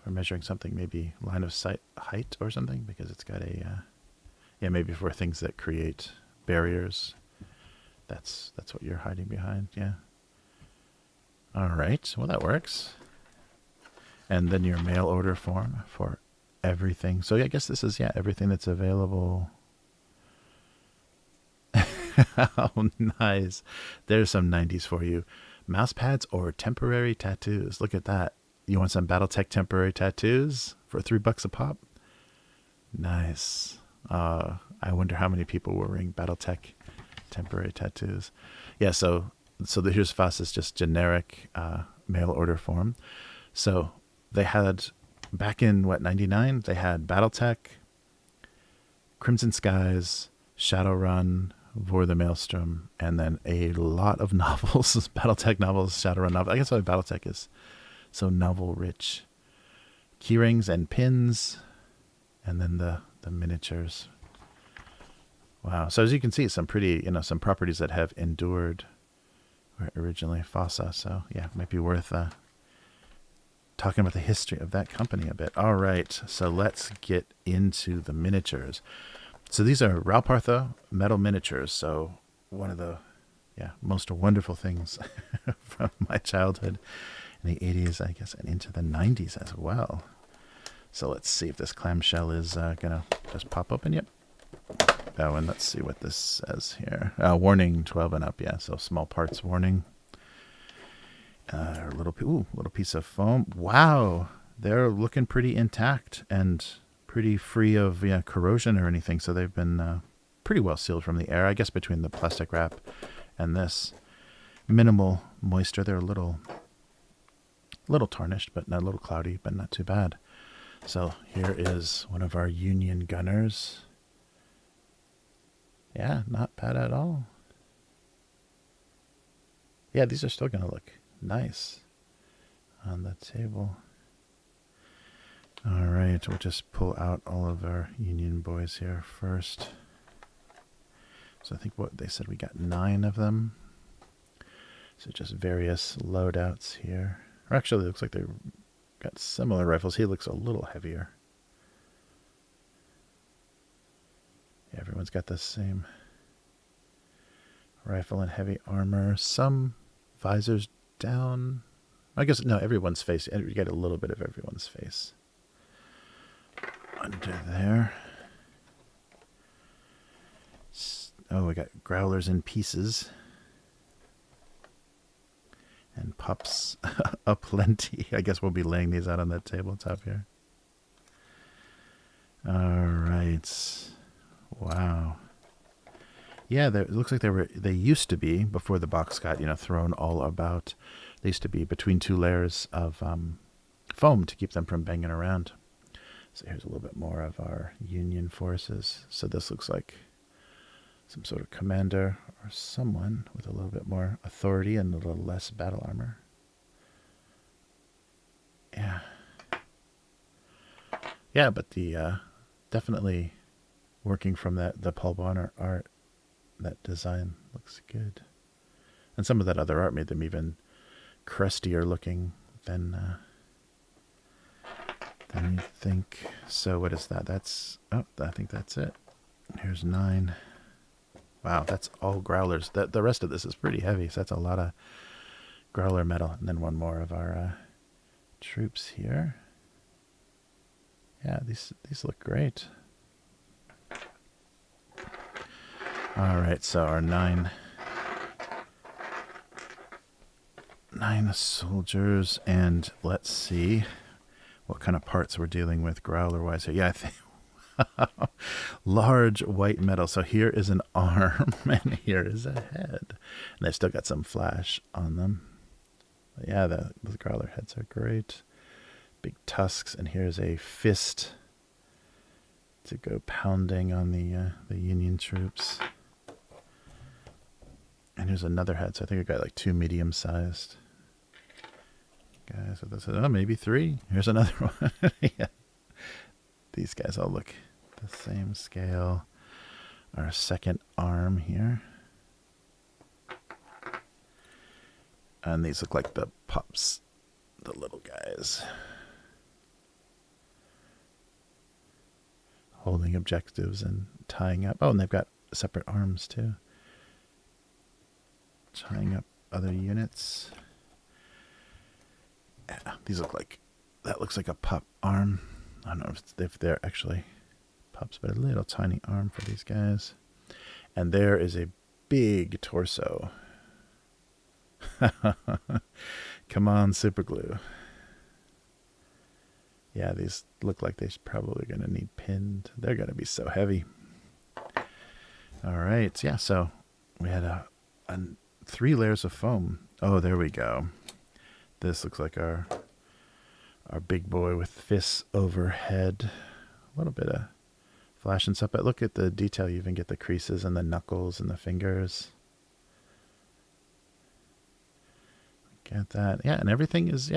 For measuring something, maybe line of sight height or something, because it's got a, maybe for things that create barriers. That's what you're hiding behind, yeah. All right, well, that works. And then your mail order form for everything. So yeah, I guess this is, everything that's available Oh, nice. There's some 90s for you. Mouse pads or temporary tattoos. Look at that. You want some Battletech temporary tattoos for $3 a pop? Nice. I wonder how many people were wearing Battletech temporary tattoos. Yeah, so here's FASA's just generic mail order form. So they had, back in, 99? They had Battletech, Crimson Skies, Shadowrun, VOR the Maelstrom, and then a lot of novels, Battletech novels, Shadowrun novels. I guess why Battletech is so novel-rich. Keyrings and pins, and then the miniatures. Wow. So as you can see, some pretty, some properties that have endured were originally FASA. So yeah, it might be worth talking about the history of that company a bit. All right. So let's get into the miniatures. So these are Ral Partha metal miniatures. So one of the most wonderful things from my childhood in the 80s, I guess, and into the 90s as well. So let's see if this clamshell is going to just pop open. Yep. Oh, and let's see what this says here. Warning 12 and up. Yeah, so small parts warning. Little piece of foam. Wow. They're looking pretty intact and pretty free of corrosion or anything. So they've been pretty well sealed from the air. I guess between the plastic wrap and this, minimal moisture. They're a little tarnished, but not a little cloudy, but not too bad. So here is one of our Union gunners. Yeah, not bad at all. Yeah, these are still going to look nice on the table. All right, we'll just pull out all of our Union boys here first. So I think what they said, we got 9 of them. So just various loadouts here. Or actually, it looks like they got similar rifles. He looks a little heavier. Yeah, everyone's got the same rifle and heavy armor. Some visors down. I guess, no, everyone's face. You get a little bit of everyone's face under there. Oh, we got growlers in pieces. And pups aplenty. I guess we'll be laying these out on that tabletop here. All right. Wow. Yeah, it looks like they used to be, before the box got, thrown all about, they used to be between 2 layers of foam to keep them from banging around. So here's a little bit more of our Union forces. So this looks like some sort of commander or someone with a little bit more authority and a little less battle armor. Yeah. Yeah, but the definitely working from the Paul Bonner art, that design looks good. And some of that other art made them even crustier looking than you think. So what is that? I think that's it. Here's 9. Wow, that's all growlers. The rest of this is pretty heavy, so that's a lot of growler metal. And then one more of our troops here. Yeah, these look great. All right, so our 9 soldiers, and let's see what kind of parts we're dealing with growler-wise here. Yeah, I think large white metal. So here is an arm, and here is a head. And they've still got some flash on them. But yeah, the growler heads are great. Big tusks, and here's a fist to go pounding on the Union troops. And here's another head. So I think I got like 2 medium-sized guys. So this is, maybe 3. Here's another one. Yeah. These guys all look the same scale. Our second arm here. And these look like the pups, the little guys. Holding objectives and tying up. Oh, and they've got separate arms too. Tying up other units. Yeah, these look like, that looks like a pup arm. I don't know if they're actually pups, but a little tiny arm for these guys. And there is a big torso. Come on, super glue. Yeah, these look like they're probably going to need pinned. They're going to be so heavy. All right. Yeah, so we had a 3 layers of foam. Oh, there we go. This looks like our big boy with fists overhead. A little bit of flash and stuff, but look at the detail. You even get the creases and the knuckles and the fingers. Get that. Yeah, and everything is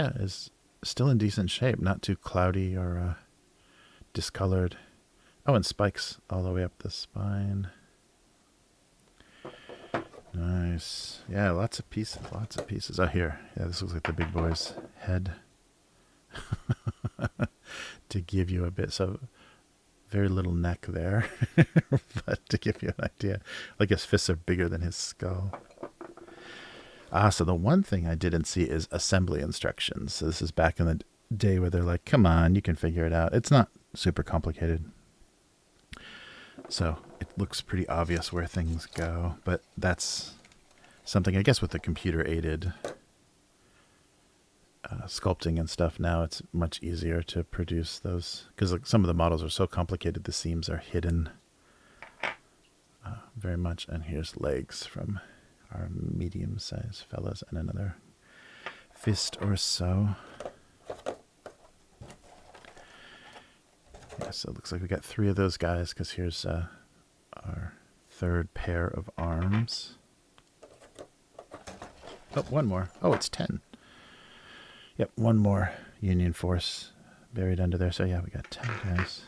still in decent shape, not too cloudy or discolored. Oh, and spikes all the way up the spine. Nice. Yeah, lots of pieces. Oh, here. Yeah, this looks like the big boy's head. To give you a bit, so very little neck there. But to give you an idea, like his fists are bigger than his skull. So the one thing I didn't see is assembly instructions. So this is back in the day where they're like, come on, you can figure it out. It's not super complicated. So it looks pretty obvious where things go, but that's something, I guess, with the computer-aided sculpting and stuff now, it's much easier to produce those, because like, some of the models are so complicated, the seams are hidden very much. And here's legs from our medium-sized fellas and another fist or so. Yeah, so it looks like we got 3 of those guys, because here's our 3rd pair of arms. Oh, 1 more. Oh, it's 10. Yep, 1 more Union Force buried under there. So yeah, we got 10 guys.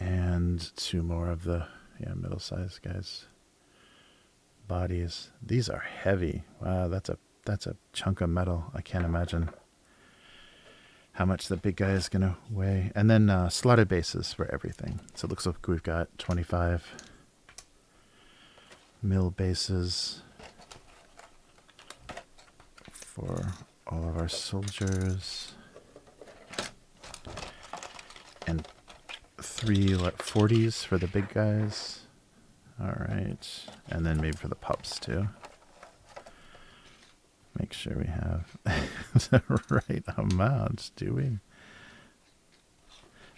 And 2 more of the middle-sized guys' bodies. These are heavy. Wow, that's a chunk of metal. I can't imagine how much the big guy is going to weigh. And then slotted bases for everything. So it looks like we've got 25 mil bases for all of our soldiers. And 3 40s for the big guys. All right. And then maybe for the pups too. Make sure we have the right amount, do we?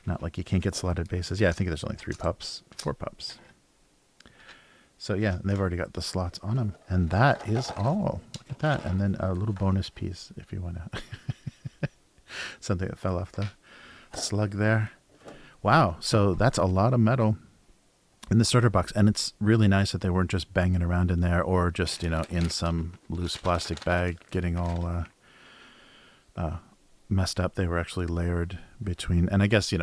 Not like you can't get slotted bases. Yeah, I think there's only 4 pups. So yeah, they've already got the slots on them. And that is all. Look at that. And then a little bonus piece if you want to. Something that fell off the slug there. Wow. So that's a lot of metal in the starter box. And it's really nice that they weren't just banging around in there or just, in some loose plastic bag getting all messed up. They were actually layered between. And I guess,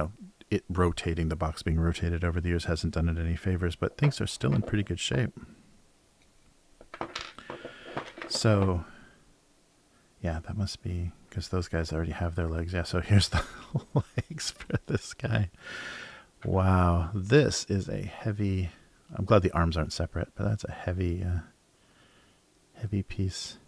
it rotating, the box being rotated over the years hasn't done it any favors, but things are still in pretty good shape. So, yeah, that must be because those guys already have their legs. Yeah, so here's the legs for this guy. Wow, this is a heavy. I'm glad the arms aren't separate, but that's a heavy piece.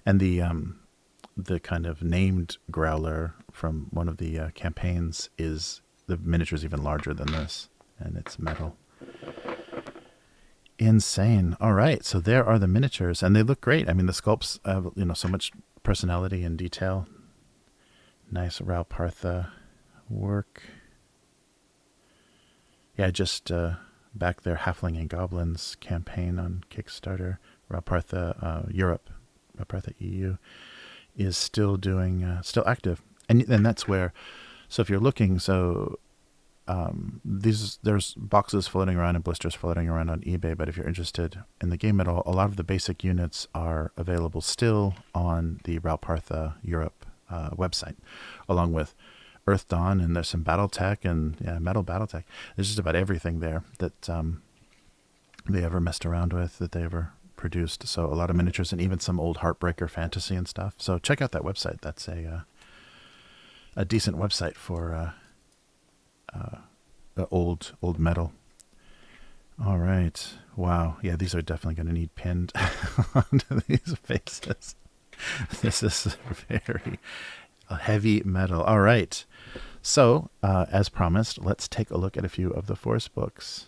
And the kind of named Growler from one of the campaigns is. The miniature is even larger than this, and it's metal. Insane. All right, so there are the miniatures, and they look great. I mean, the sculpts have, so much personality and detail. Nice Ral Partha work. Yeah, just back there, Halfling and Goblins campaign on Kickstarter. Ral Partha Europe, Ral Partha EU, is still doing, still active, and that's where. So if you're looking, there's boxes floating around and blisters floating around on eBay, but if you're interested in the game at all, a lot of the basic units are available still on the Ral Partha Europe website, along with Earth Dawn, and there's some Battletech and Metal Battletech. There's just about everything there that they ever messed around with, that they ever produced. So a lot of miniatures and even some old Heartbreaker fantasy and stuff. So check out that website. That's a decent website for old metal. All right. Wow. Yeah, these are definitely going to need pinned onto these faces. This is very Heavy metal. All right. So, as promised, let's take a look at a few of the Forcebooks.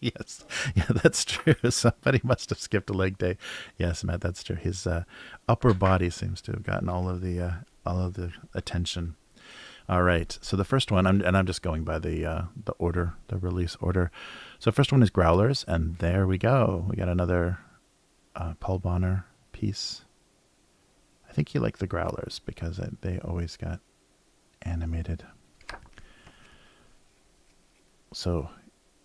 Yes. Yeah, that's true. Somebody must have skipped a leg day. Yes, Matt, that's true. His upper body seems to have gotten all of the attention. All right. So the first one, I'm just going by the order, the release order. So the first one is Growlers, and there we go. We got another Paul Bonner piece. I think he liked the Growlers because they always got animated. So,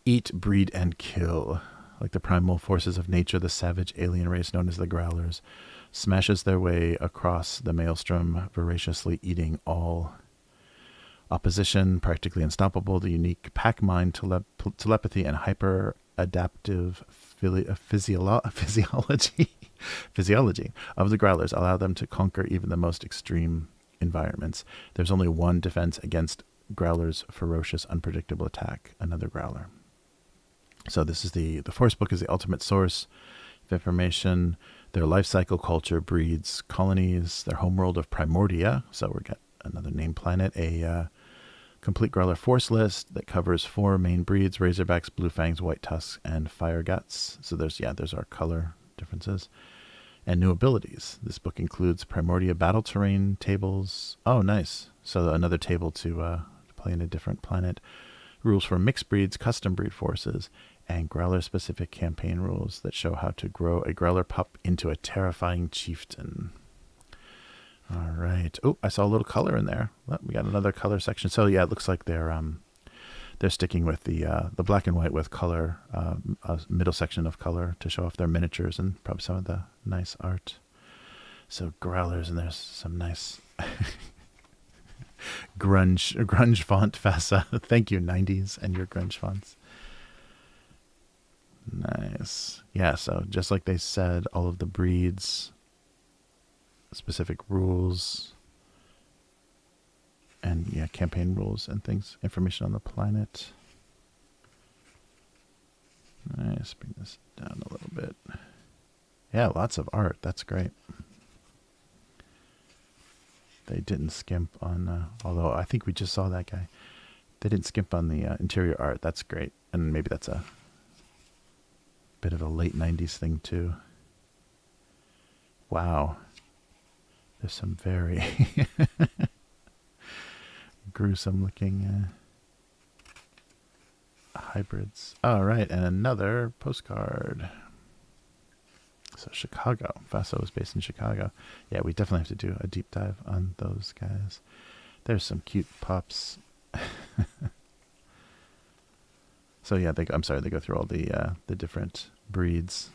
eat, breed, and kill. Like the primal forces of nature, the savage alien race known as the Growlers smashes their way across the Maelstrom, voraciously eating all opposition, practically unstoppable. The unique pack mind, telepathy, and hyper-adaptive physiology of the Growlers allow them to conquer even the most extreme environments. There's only one defense against Growler's ferocious, unpredictable attack, another Growler. So this is the Forcebook is the ultimate source of information. Their life cycle, culture, breeds, colonies, their homeworld of Primordia. So we got another named planet, a complete Growler force list that covers 4 main breeds: Razorbacks, Blue Fangs, White Tusks, and Fire Guts. So there's our color differences. And new abilities. This book includes Primordia battle terrain tables. Oh, nice. So another table to play in a different planet. Rules for mixed breeds, custom breed forces, and Growler-specific campaign rules that show how to grow a Growler pup into a terrifying chieftain. All right. Oh, I saw a little color in there. Well, we got another color section. So yeah, it looks like they're sticking with the black and white with color, a middle section of color to show off their miniatures and probably some of the nice art. So Growlers, and there's some nice grunge font FASA. Thank you, 90s and your grunge fonts. Nice. Yeah, so just like they said, all of the breeds, specific rules, and yeah, campaign rules and things, information on the planet. Nice. Bring this down a little bit. Yeah, lots of art. That's great. They didn't skimp on, although I think we just saw that guy. They didn't skimp on the interior art. That's great. And maybe that's a bit of a late 90s thing too. Wow. There's some very gruesome looking hybrids. All right, and another postcard. So Chicago. FASA was based in Chicago. Yeah, we definitely have to do a deep dive on those guys. There's some cute pups. So yeah, they go through all the different breeds,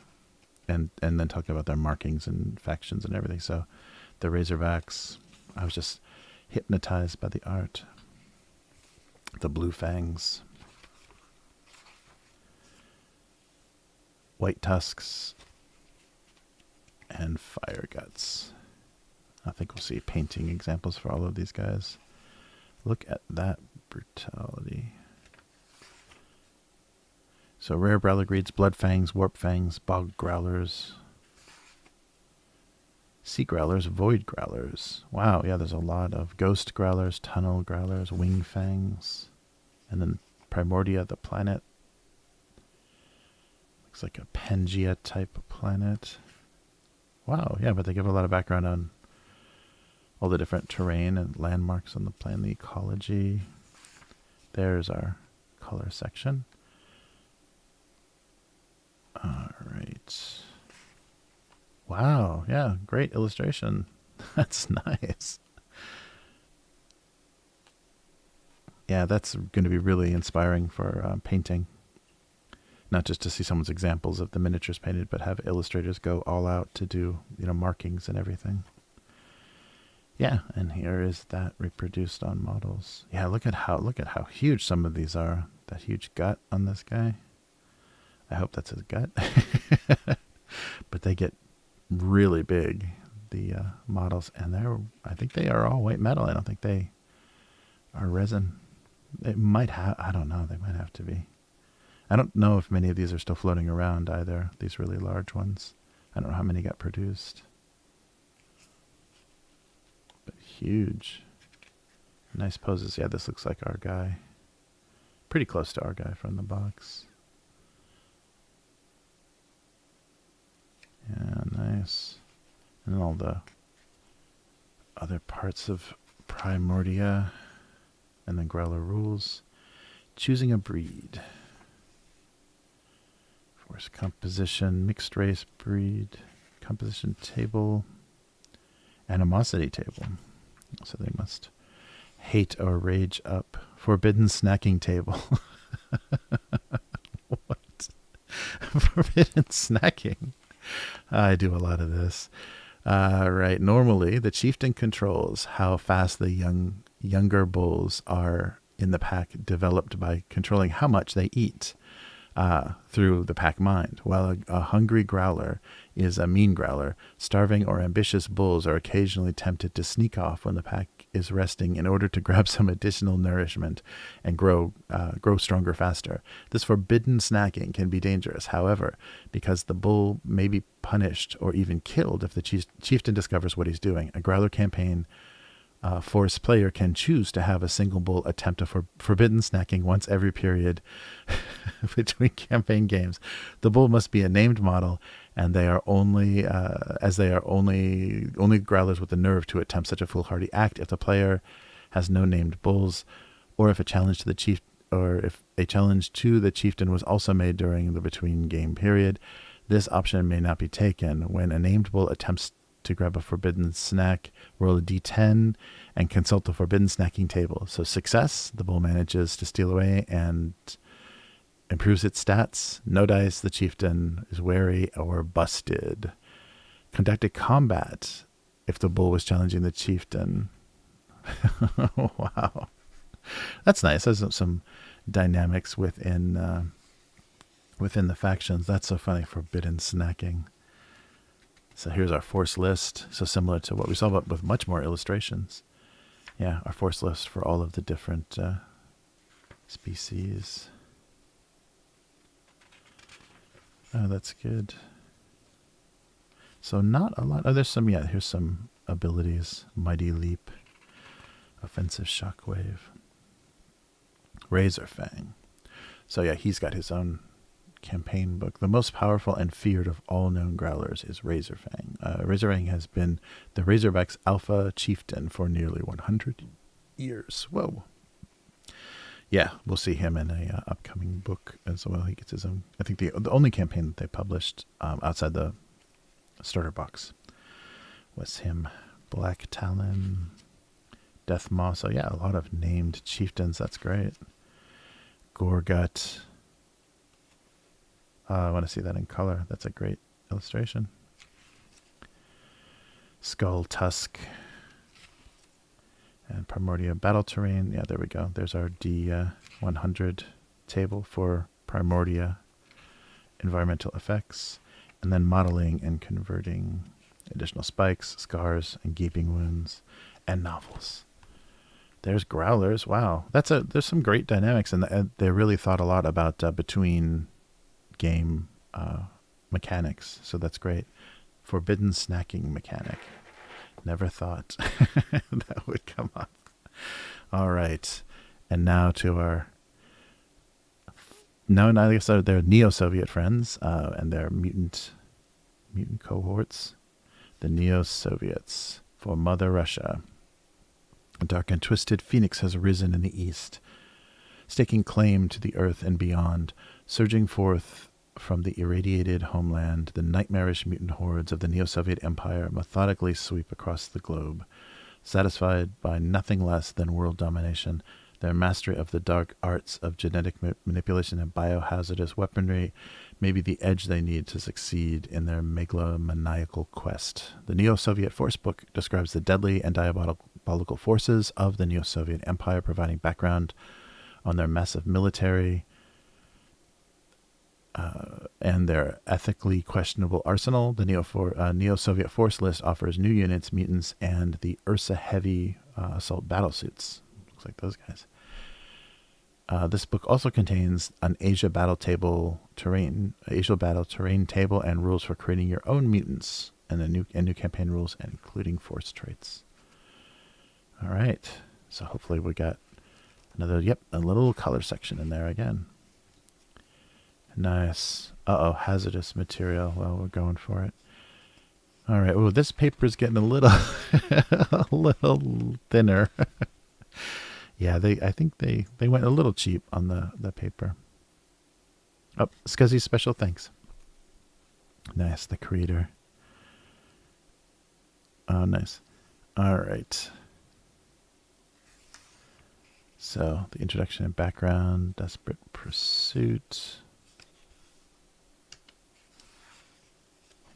and then talk about their markings and factions and everything. So the Razorbacks, I was just hypnotized by the art. The Blue Fangs, White Tusks, and Fire Guts. I think we'll see painting examples for all of these guys. Look at that brutality. So rare Growler breeds: Blood Fangs, Warp Fangs, Bog Growlers, Sea Growlers, Void Growlers. Wow, yeah, there's a lot of Ghost Growlers, Tunnel Growlers, Wing Fangs, and then Primordia, the planet. Looks like a Pangea type planet. Wow, yeah, but they give a lot of background on all the different terrain and landmarks on the planet, the ecology. There's our color section. All right. Wow, yeah, great illustration. That's nice. Yeah, that's going to be really inspiring for painting. Not just to see someone's examples of the miniatures painted, but have illustrators go all out to do, markings and everything. Yeah, and here is that reproduced on models. Yeah, look at how huge some of these are. That huge gut on this guy. I hope that's his gut. But they get really big, the models, and I think they are all white metal. I don't think they are resin. They might have, I don't know, they might have to be. I don't know if many of these are still floating around either, these really large ones. I don't know how many got produced. but huge. Nice poses. Yeah, this looks like our guy. Pretty close to our guy from the box. Yeah, nice. And all the other parts of Primordia. And then Growler rules. Choosing a breed. Force composition, mixed race breed, composition table, animosity table. So they must hate or rage up. Forbidden snacking table. What? Forbidden snacking. I do a lot of this. Right. Normally, the chieftain controls how fast the younger bulls are in the pack, developed by controlling how much they eat through the pack mind. While a hungry growler is a mean growler, starving or ambitious bulls are occasionally tempted to sneak off when the pack is resting in order to grab some additional nourishment and grow stronger faster. This forbidden snacking can be dangerous, however, because the bull may be punished or even killed if the chieftain discovers what he's doing. A growler campaign force player can choose to have a single bull attempt a forbidden snacking once every period between campaign games. The bull must be a named model, and they are only growlers with the nerve to attempt such a foolhardy act. If the player has no named bulls, or if a challenge to the chieftain was also made during the between game period, this option may not be taken. When a named bull attempts to grab a forbidden snack, roll a d10 and consult the forbidden snacking table. So success, the bull manages to steal away and improves its stats. No dice, the chieftain is wary or busted. Conducted combat, if the bull was challenging the chieftain. Wow. That's nice. There's some dynamics within the factions. That's so funny, forbidden snacking. So here's our force list. So similar to what we saw, but with much more illustrations. Yeah, our force list for all of the different species. Oh, that's good. So not a lot. Oh, there's some, yeah, here's some abilities. Mighty Leap. Offensive Shockwave. Razorfang. So yeah, he's got his own campaign book. The most powerful and feared of all known growlers is Razorfang. Razorfang has been the Razorback's alpha chieftain for nearly 100 years. Whoa. Yeah, we'll see him in a upcoming book as well. He gets his own. I think the only campaign that they published outside the starter box was him. Black Talon, Death Maw. So yeah, a lot of named chieftains. That's great. Gorgut. I want to see that in color. That's a great illustration. Skull Tusk. And Primordia Battle Terrain. Yeah, there we go. There's our D100 table for Primordia environmental effects. And then modeling and converting additional spikes, scars, and gaping wounds, and novels. There's growlers. Wow. There's some great dynamics, and they really thought a lot about between game mechanics, so that's great. Forbidden snacking mechanic. Never thought that would come up. All right, and now to our I guess they're Neo-Soviet friends and their mutant cohorts, the Neo-Soviets for Mother Russia. A dark and twisted phoenix has arisen in the east, staking claim to the earth and beyond. Surging forth from the irradiated homeland, the nightmarish mutant hordes of the Neo-Soviet Empire methodically sweep across the globe. Satisfied by nothing less than world domination, their mastery of the dark arts of genetic manipulation and biohazardous weaponry may be the edge they need to succeed in their megalomaniacal quest. The Neo-Soviet Forcebook describes the deadly and diabolical forces of the Neo-Soviet Empire, providing background on their massive military and their ethically questionable arsenal. The Neo-Soviet Force list offers new units, mutants, and the Ursa Heavy assault battlesuits. Looks like those guys. This book also contains an Asia Battle Terrain table and rules for creating your own mutants, and new campaign rules, including force traits. All right. So hopefully we got another, yep, a little color section in there again. Nice. Uh-oh, hazardous material. Well, we're going for it. All right. Oh, this paper's getting a little, a little thinner. Yeah, I think they went a little cheap on the paper. Oh, Scuzzy special thanks. Nice, the creator. Oh, nice. All right. So the introduction and background, Desperate Pursuit.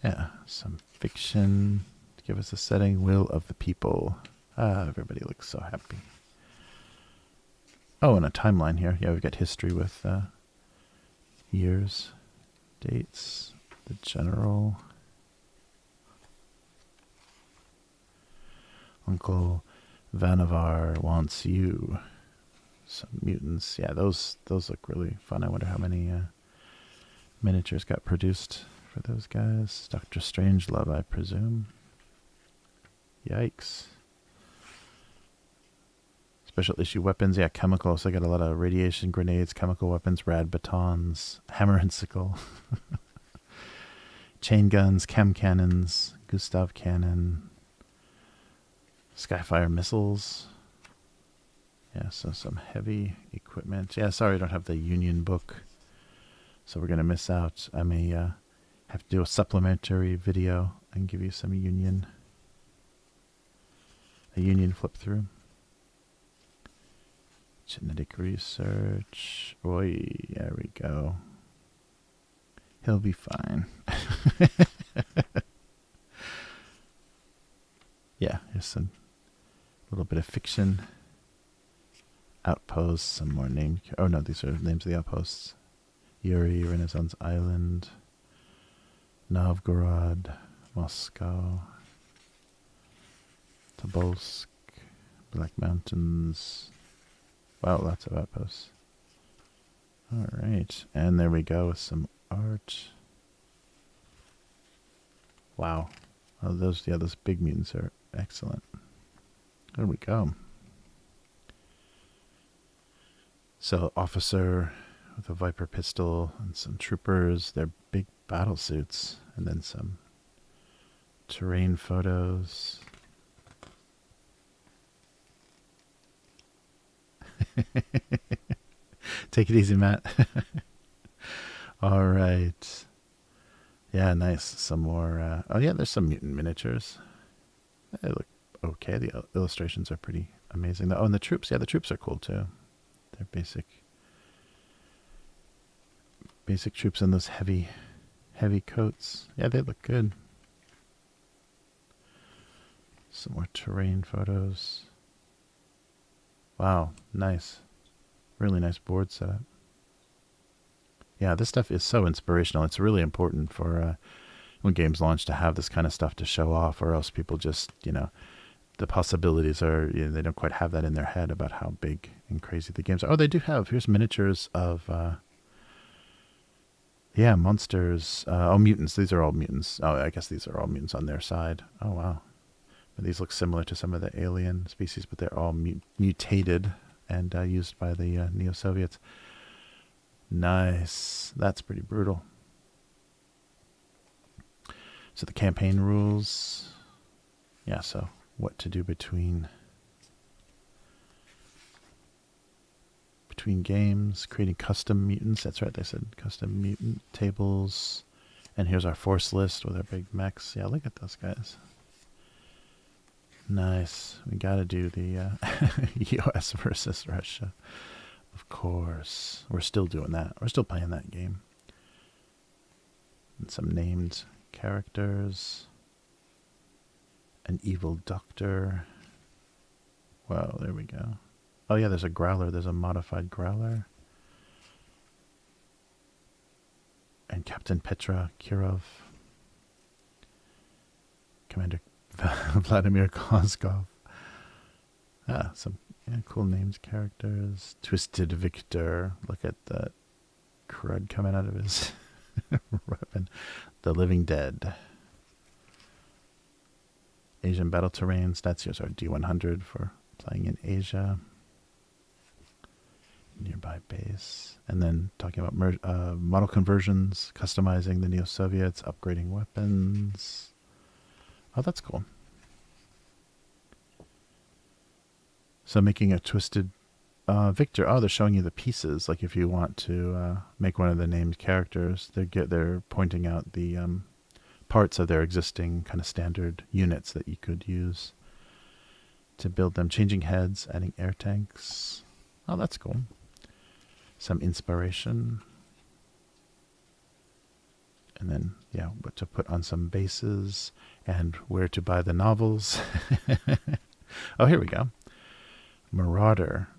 Yeah, some fiction to give us a setting. Will of the People. Ah, everybody looks so happy. Oh, and a timeline here. Yeah, we've got history with years, dates, the general. Uncle Vanavar wants you. Some mutants. Yeah, those look really fun. I wonder how many miniatures got produced for those guys. Dr. Strangelove, I presume. Yikes. Special issue weapons. Yeah, chemical. So I got a lot of radiation grenades, chemical weapons, rad batons, hammer and sickle. Chain guns, chem cannons, Gustav cannon, Skyfire missiles. Yeah, so some heavy equipment. Yeah, sorry I don't have the Union book. So we're going to miss out. I may have to do a supplementary video and give you some Union. A Union flip through. Genetic research. Oi, there we go. He'll be fine. Yeah, here's a little bit of fiction. Outposts, some more named. Oh no, these are names of the outposts. Yuri, Renaissance Island, Novgorod, Moscow, Tobolsk, Black Mountains. Wow, lots of outposts. All right, and there we go with some art. Wow, oh, those big mutants are excellent. There we go. So, officer with a Viper pistol and some troopers, their big battle suits, and then some terrain photos. Take it easy, Matt. All right. Yeah, nice. Some more. Oh, yeah, there's some mutant miniatures. They look okay. The illustrations are pretty amazing. Oh, and the troops. Yeah, the troops are cool, too. They're basic troops in those heavy coats. Yeah, they look good. Some more terrain photos. Wow, nice. Really nice board setup. Yeah, this stuff is so inspirational. It's really important for when games launch to have this kind of stuff to show off, or else people just, the possibilities are, they don't quite have that in their head about how big and crazy the games are. Oh, they do have, here's miniatures of, monsters. Oh, mutants. These are all mutants. Oh, I guess these are all mutants on their side. Oh, wow. But these look similar to some of the alien species, but they're all mutated and used by the Neo-Soviets. Nice. That's pretty brutal. So the campaign rules. Yeah, so what to do between games, creating custom mutants. That's right, they said custom mutant tables. And here's our force list with our big mechs. Yeah, look at those guys. Nice. We got to do the US versus Russia. Of course. We're still doing that. We're still playing that game. And some named characters. An evil doctor. Wow, there we go. Oh yeah, there's a Growler. There's a modified Growler. And Captain Petra Kirov. Commander Vladimir Kozkov. Ah, some cool names, characters. Twisted Victor. Look at that crud coming out of his weapon. The Living Dead. Asian battle terrain. Stats here are D100 for playing in Asia. Nearby base. And then talking about model conversions, customizing the Neo-Soviets, upgrading weapons. Oh, that's cool. So making a twisted Victor. Oh, they're showing you the pieces. Like if you want to make one of the named characters, they're pointing out the parts of their existing kind of standard units that you could use to build them. Changing heads, adding air tanks. Oh, that's cool. Some inspiration. And then, yeah, what to put on some bases and where to buy the novels. Oh, here we go. Marauder.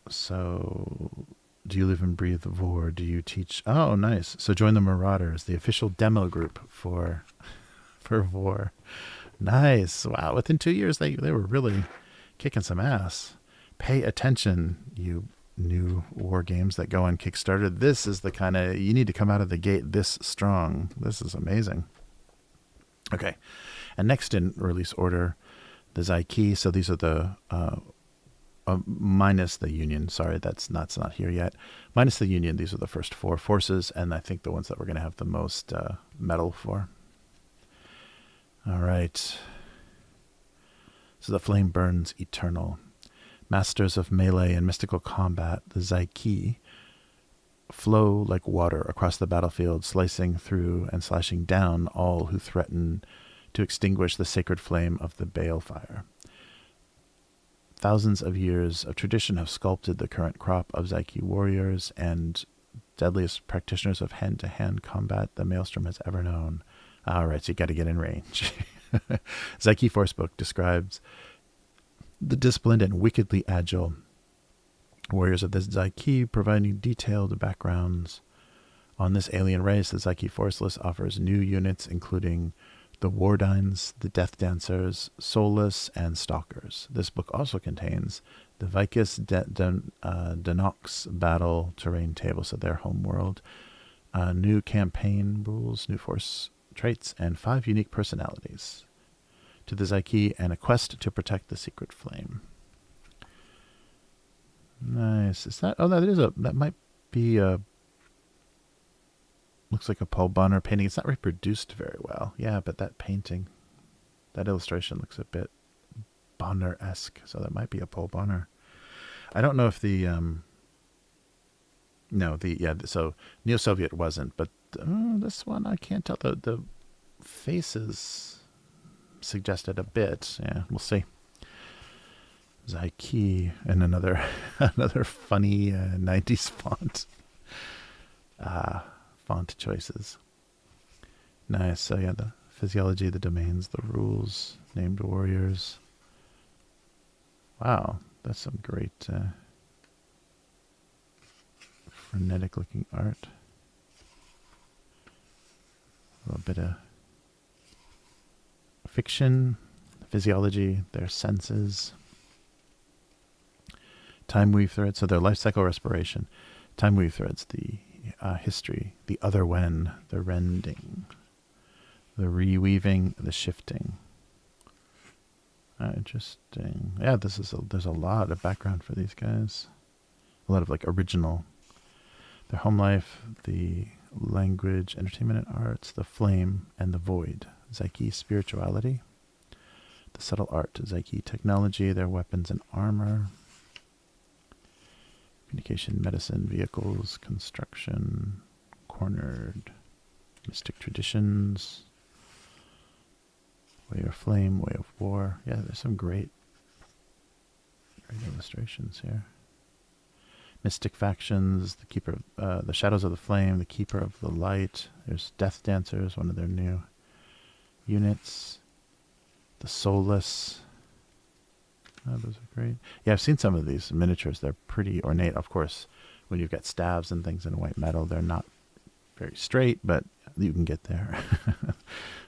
So, do you live and breathe VOR? Do you teach? Oh, nice. So join the Marauders, the official demo group for VOR. Nice. Wow. Within 2 years, they were really kicking some ass. Pay attention, you new war games that go on Kickstarter. This is the kind of, you need to come out of the gate this strong. This is amazing. Okay. And next in release order, the Psyche. So these are the minus the Union. Sorry, that's not here yet. Minus the Union, these are the first 4 forces, and I think the ones that we're going to have the most metal for. All right. So the flame burns eternal. Masters of melee and mystical combat, the Psyche, flow like water across the battlefield, slicing through and slashing down all who threaten to extinguish the sacred flame of the balefire. Thousands of years of tradition have sculpted the current crop of Psyche warriors and deadliest practitioners of hand-to-hand combat the Maelstrom has ever known. All right, so you got to get in range. Psyche Forcebook describes the disciplined and wickedly agile warriors of the Psyche, providing detailed backgrounds on this alien race. The Psyche Force List offers new units, including the Wardines, the Death Dancers, Soulless, and Stalkers. This book also contains the Vicus Denox Battle Terrain Table, so their home world, new campaign rules, new force traits, and 5 unique personalities to the Psyche, and a quest to protect the secret flame. Nice. Is that? Oh, that might be a. Looks like a Paul Bonner painting. It's not reproduced very well. Yeah, but that painting, that illustration looks a bit Bonner-esque. So that might be a Paul Bonner. I don't know if the so Neo-Soviet wasn't, but this one I can't tell. The faces suggested a bit. Yeah, we'll see. Psyche and another funny 90s font. Font choices. Nice. So yeah, the physiology, the domains, the rules, named warriors. Wow, that's some great frenetic looking art. A little bit of fiction, physiology, their senses. Time weave threads, so their life cycle respiration. Time weave threads, the history, the other when, the rending, the reweaving, the shifting. Interesting. Yeah, there's a lot of background for these guys. A lot of like original. Their home life, the language, entertainment and arts, the flame and the void. Psyche spirituality, the subtle art, Psyche technology, their weapons and armor, communication, medicine, vehicles, construction, cornered, mystic traditions, way of flame, way of war. Yeah, there's some great illustrations here. Mystic factions, the keeper, the shadows of the flame, the keeper of the light. There's Death Dancers, one of their new units. The Soulless. Oh, those are great. Yeah, I've seen some of these miniatures. They're pretty ornate. Of course, when you've got staves and things in white metal, they're not very straight, but you can get there.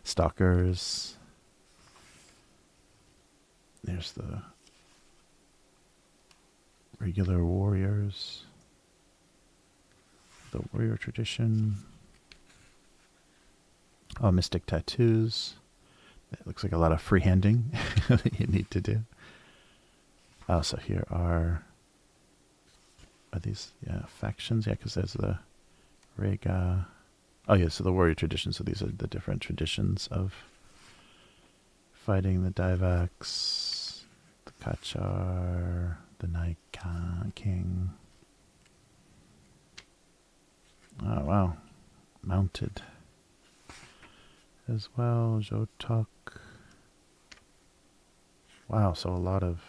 Stalkers. There's the regular warriors. The warrior tradition. Oh, mystic tattoos. It looks like a lot of freehanding that you need to do. Oh, so here are these, yeah, factions? Yeah, because there's the Rega. Oh, yeah, so the warrior traditions. So these are the different traditions of fighting: the Divax, the Kachar, the Night King. Oh, wow. Mounted as well. Jotok. Wow, so a lot of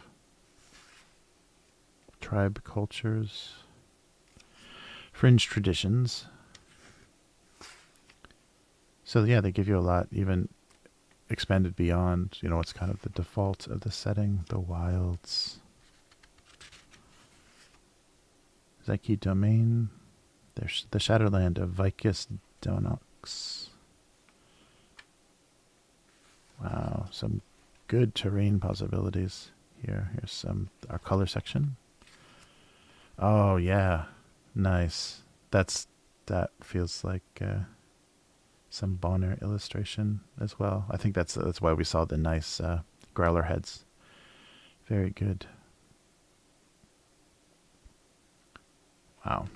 tribe cultures. Fringe traditions. So yeah, they give you a lot, even expanded beyond, you know, what's kind of the default of the setting. The wilds. Psyche domain. There's the Shadowland of Vicus Donox. Wow, some good terrain possibilities here. Here's some, our color section. Oh yeah, nice. That feels like some Bonner illustration as well. I think that's why we saw the nice growler heads. Very good. Wow.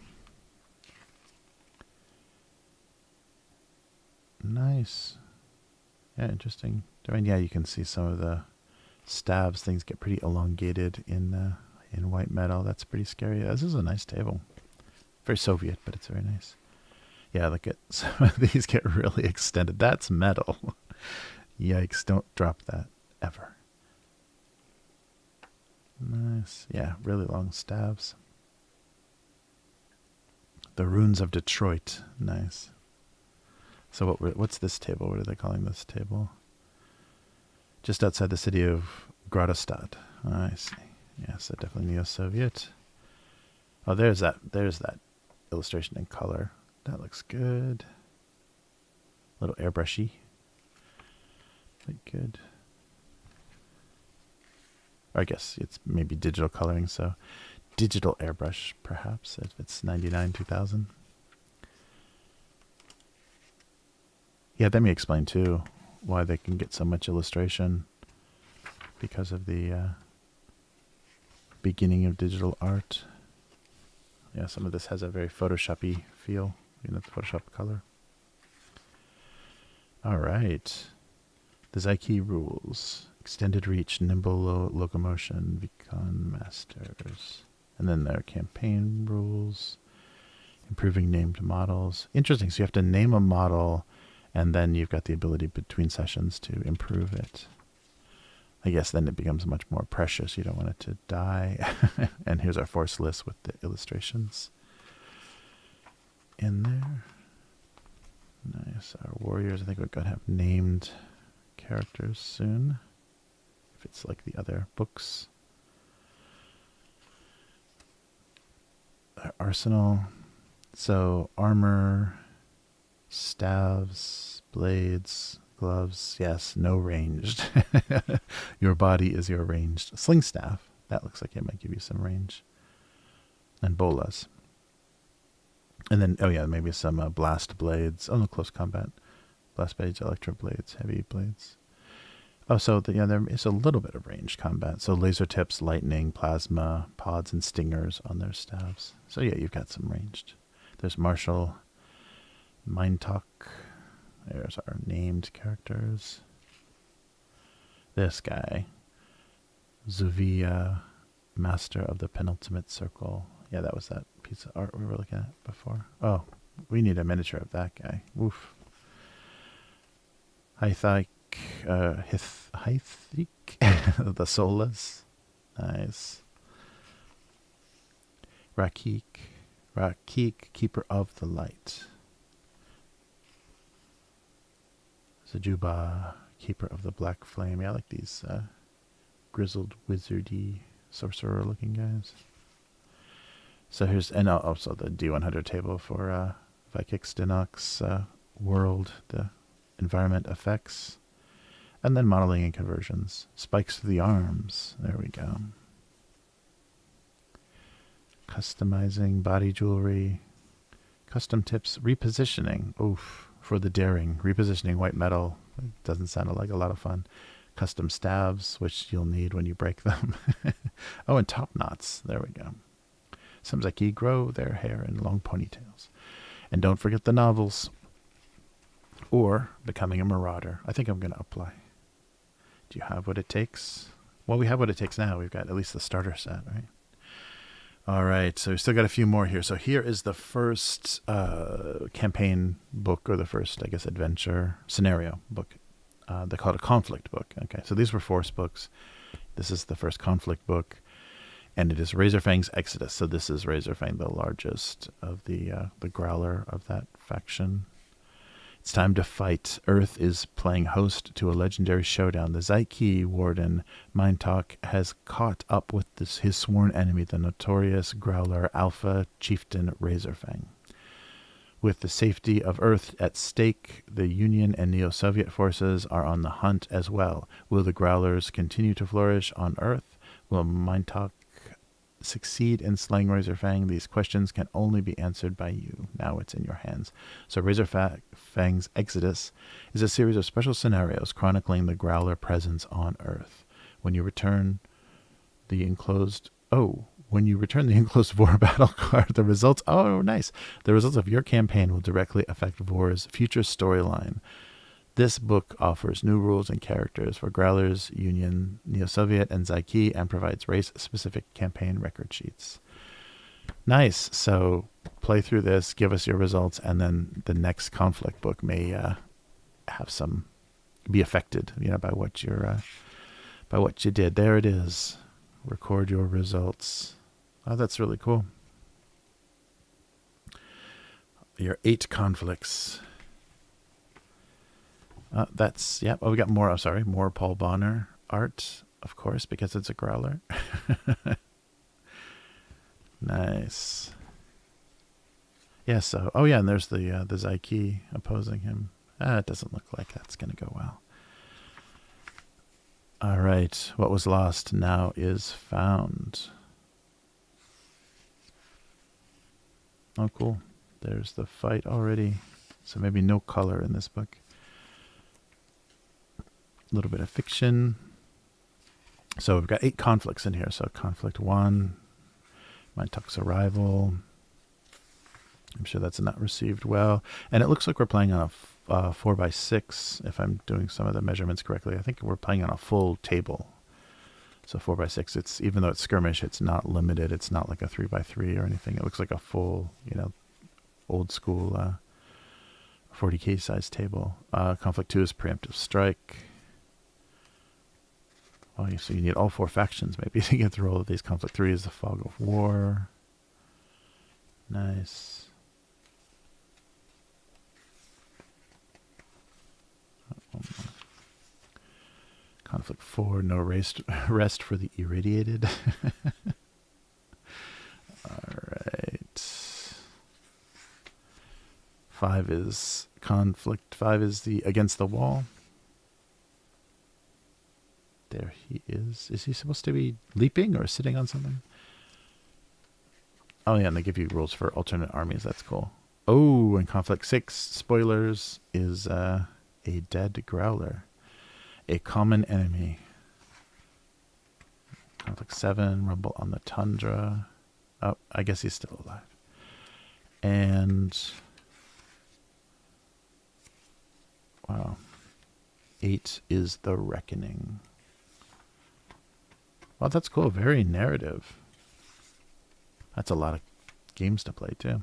Nice. Yeah, interesting. I mean, yeah, you can see some of the stabs. Things get pretty elongated in white metal. That's pretty scary. This is a nice table. Very Soviet, but it's very nice. Yeah, look at some of these get really extended. That's metal. Yikes, don't drop that ever. Nice. Yeah, really long stabs. The Runes of Detroit. Nice. So what's this table? What are they calling this table? Just outside the city of Gradostad. I see. Yeah, so definitely Neo-Soviet. Oh, there's that illustration in color. That looks good. A little airbrushy. Like good. Or I guess it's maybe digital coloring, so digital airbrush perhaps if it's 99 2000. Yeah, that may explain too why they can get so much illustration, because of the beginning of digital art. Yeah, some of this has a very Photoshop-y feel, you know, the Photoshop color. All right. The Psyche rules. Extended reach, nimble locomotion, beacon masters. And then there are campaign rules. Improving named models. Interesting, so you have to name a model, and then you've got the ability between sessions to improve it. I guess then it becomes much more precious. You don't want it to die. And here's our force list with the illustrations in there. Nice. Our warriors, I think we're going to have named characters soon, if it's like the other books. Our arsenal. So armor, staves, blades, gloves. Yes, no ranged. Your body is your ranged. Sling staff. That looks like it might give you some range. And bolas. And then, oh yeah, maybe some blast blades. Oh no, close combat. Blast blades, electro blades, heavy blades. Oh, so yeah, there is a little bit of ranged combat. So laser tips, lightning, plasma, pods, and stingers on their staves. So yeah, you've got some ranged. There's martial, mind talk. There's our named characters. This guy, Zuvia, master of the penultimate circle. Yeah, that was that piece of art we were looking at before. Oh, we need a miniature of that guy. Oof. Hythik, the Solas. Nice. Rakik, keeper of the light. Zajuba, keeper of the black flame. Yeah, I like these grizzled, wizardy, sorcerer-looking guys. So here's, and also the D100 table for Vikix Dinox world, the environment effects, and then modeling and conversions. Spikes to the arms. There we go. Customizing body jewelry. Custom tips. Repositioning. Oof. For the daring. Repositioning white metal. It doesn't sound like a lot of fun. Custom staves, which you'll need when you break them. Oh, and top knots. There we go. Some Psyche grow their hair in long ponytails. And don't forget the novels. Or becoming a marauder. I think I'm going to apply. Do you have what it takes? Well, we have what it takes now. We've got at least the starter set, right? All right, so we still got a few more here. So here is the first campaign book, or the first, I guess, adventure scenario book. They call it a conflict book. Okay, so these were Forcebooks. This is the first conflict book, and it is Razorfang's Exodus. So this is Razorfang, the largest of the Growler of that faction. It's time to fight. Earth is playing host to a legendary showdown. The Psyche warden, Mindtalk, has caught up with his sworn enemy, the notorious Growler Alpha Chieftain Razorfang. With the safety of Earth at stake, the Union and Neo-Soviet forces are on the hunt as well. Will the Growlers continue to flourish on Earth? Will Mindtalk succeed in slaying Razorfang? These questions can only be answered by you. Now it's in your hands. So Razorfang's Exodus is a series of special scenarios chronicling the Growler presence on Earth. When you return the enclosed VOR battle card, the results of your campaign will directly affect VOR's future storyline. This book offers new rules and characters for Growlers, Union, Neo-Soviet, and Psyche, and provides race-specific campaign record sheets. Nice. So play through this, give us your results, and then the next conflict book may be affected, by what you did. There it is. Record your results. Oh, that's really cool. Your 8 conflicts. We got more. More Paul Bonner art, of course, because it's a Growler. Nice. Yeah. So, and there's the Psyche opposing him. It doesn't look like that's gonna go well. All right. What was lost now is found. Oh, cool. There's the fight already. So maybe no color in this book. A little bit of fiction. So we've got 8 conflicts in here. So conflict 1, Mindtalk's arrival. I'm sure that's not received well. And it looks like we're playing on a 4x6, if I'm doing some of the measurements correctly. I think we're playing on a full table. So 4x6, it's, even though it's skirmish, it's not limited. It's not like a 3x3 or anything. It looks like a full, old school 40k size table. Conflict 2 is preemptive strike. So you need all 4 factions maybe to get through all of these. Conflict 3 is the fog of war. Nice. Conflict 4, no rest for the irradiated. Alright. 5 is conflict. 5 is the against the wall. There he is. Is he supposed to be leaping or sitting on something? Oh, yeah, and they give you rules for alternate armies. That's cool. Oh, and conflict 6, spoilers, is a dead Growler. A common enemy. Conflict 7, rumble on the tundra. Oh, I guess he's still alive. And wow. 8 is the reckoning. Well, that's cool. Very narrative. That's a lot of games to play, too.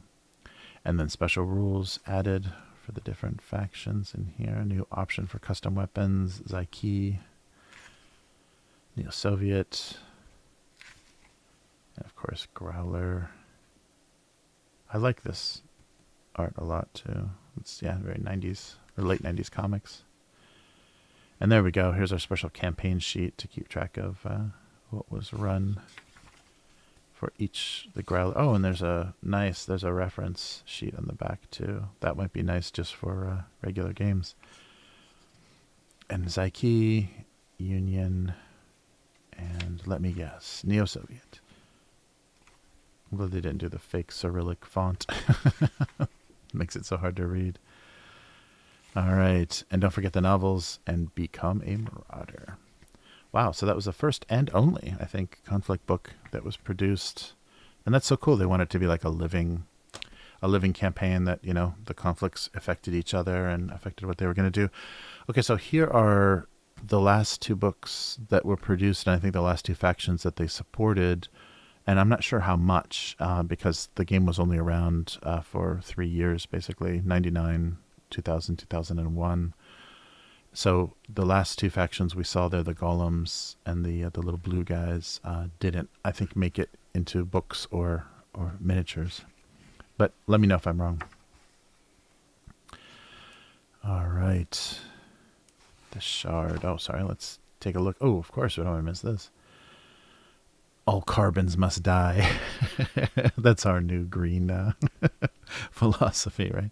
And then special rules added for the different factions in here. New option for custom weapons. Psyche. Neo-Soviet. And, of course, Growler. I like this art a lot, too. It's, very 90s or late 90s comics. And there we go. Here's our special campaign sheet to keep track of what was run for the Growler. Oh, and there's a reference sheet on the back too. That might be nice just for regular games. And Psyche, Union, and let me guess, Neo-Soviet. I'm glad they didn't do the fake Cyrillic font. Makes it so hard to read. All right. And don't forget the novels and become a marauder. Wow. So that was the first and only, I think, conflict book that was produced. And that's so cool. They want it to be like a living campaign that, you know, the conflicts affected each other and affected what they were going to do. Okay. So here are the last two books that were produced. And I think the last two factions that they supported. And I'm not sure how much, because the game was only around for 3 years, basically, 99, 2000, 2001. So the last two factions we saw there, the golems and the little blue guys, didn't, I think, make it into books or miniatures. But let me know if I'm wrong. All right. The shard. Oh, sorry. Let's take a look. Oh, of course, we don't want to miss this. All carbons must die. That's our new green philosophy, right?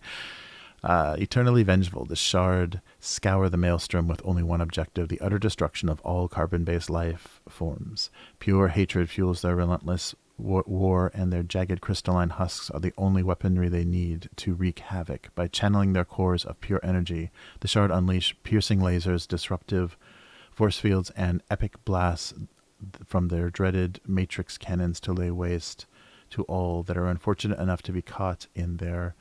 Eternally vengeful, the shard scour the maelstrom with only one objective, the utter destruction of all carbon-based life forms. Pure hatred fuels their relentless war, and their jagged crystalline husks are the only weaponry they need to wreak havoc. By channeling their cores of pure energy, the shard unleash piercing lasers, disruptive force fields, and epic blasts from their dreaded matrix cannons to lay waste to all that are unfortunate enough to be caught in their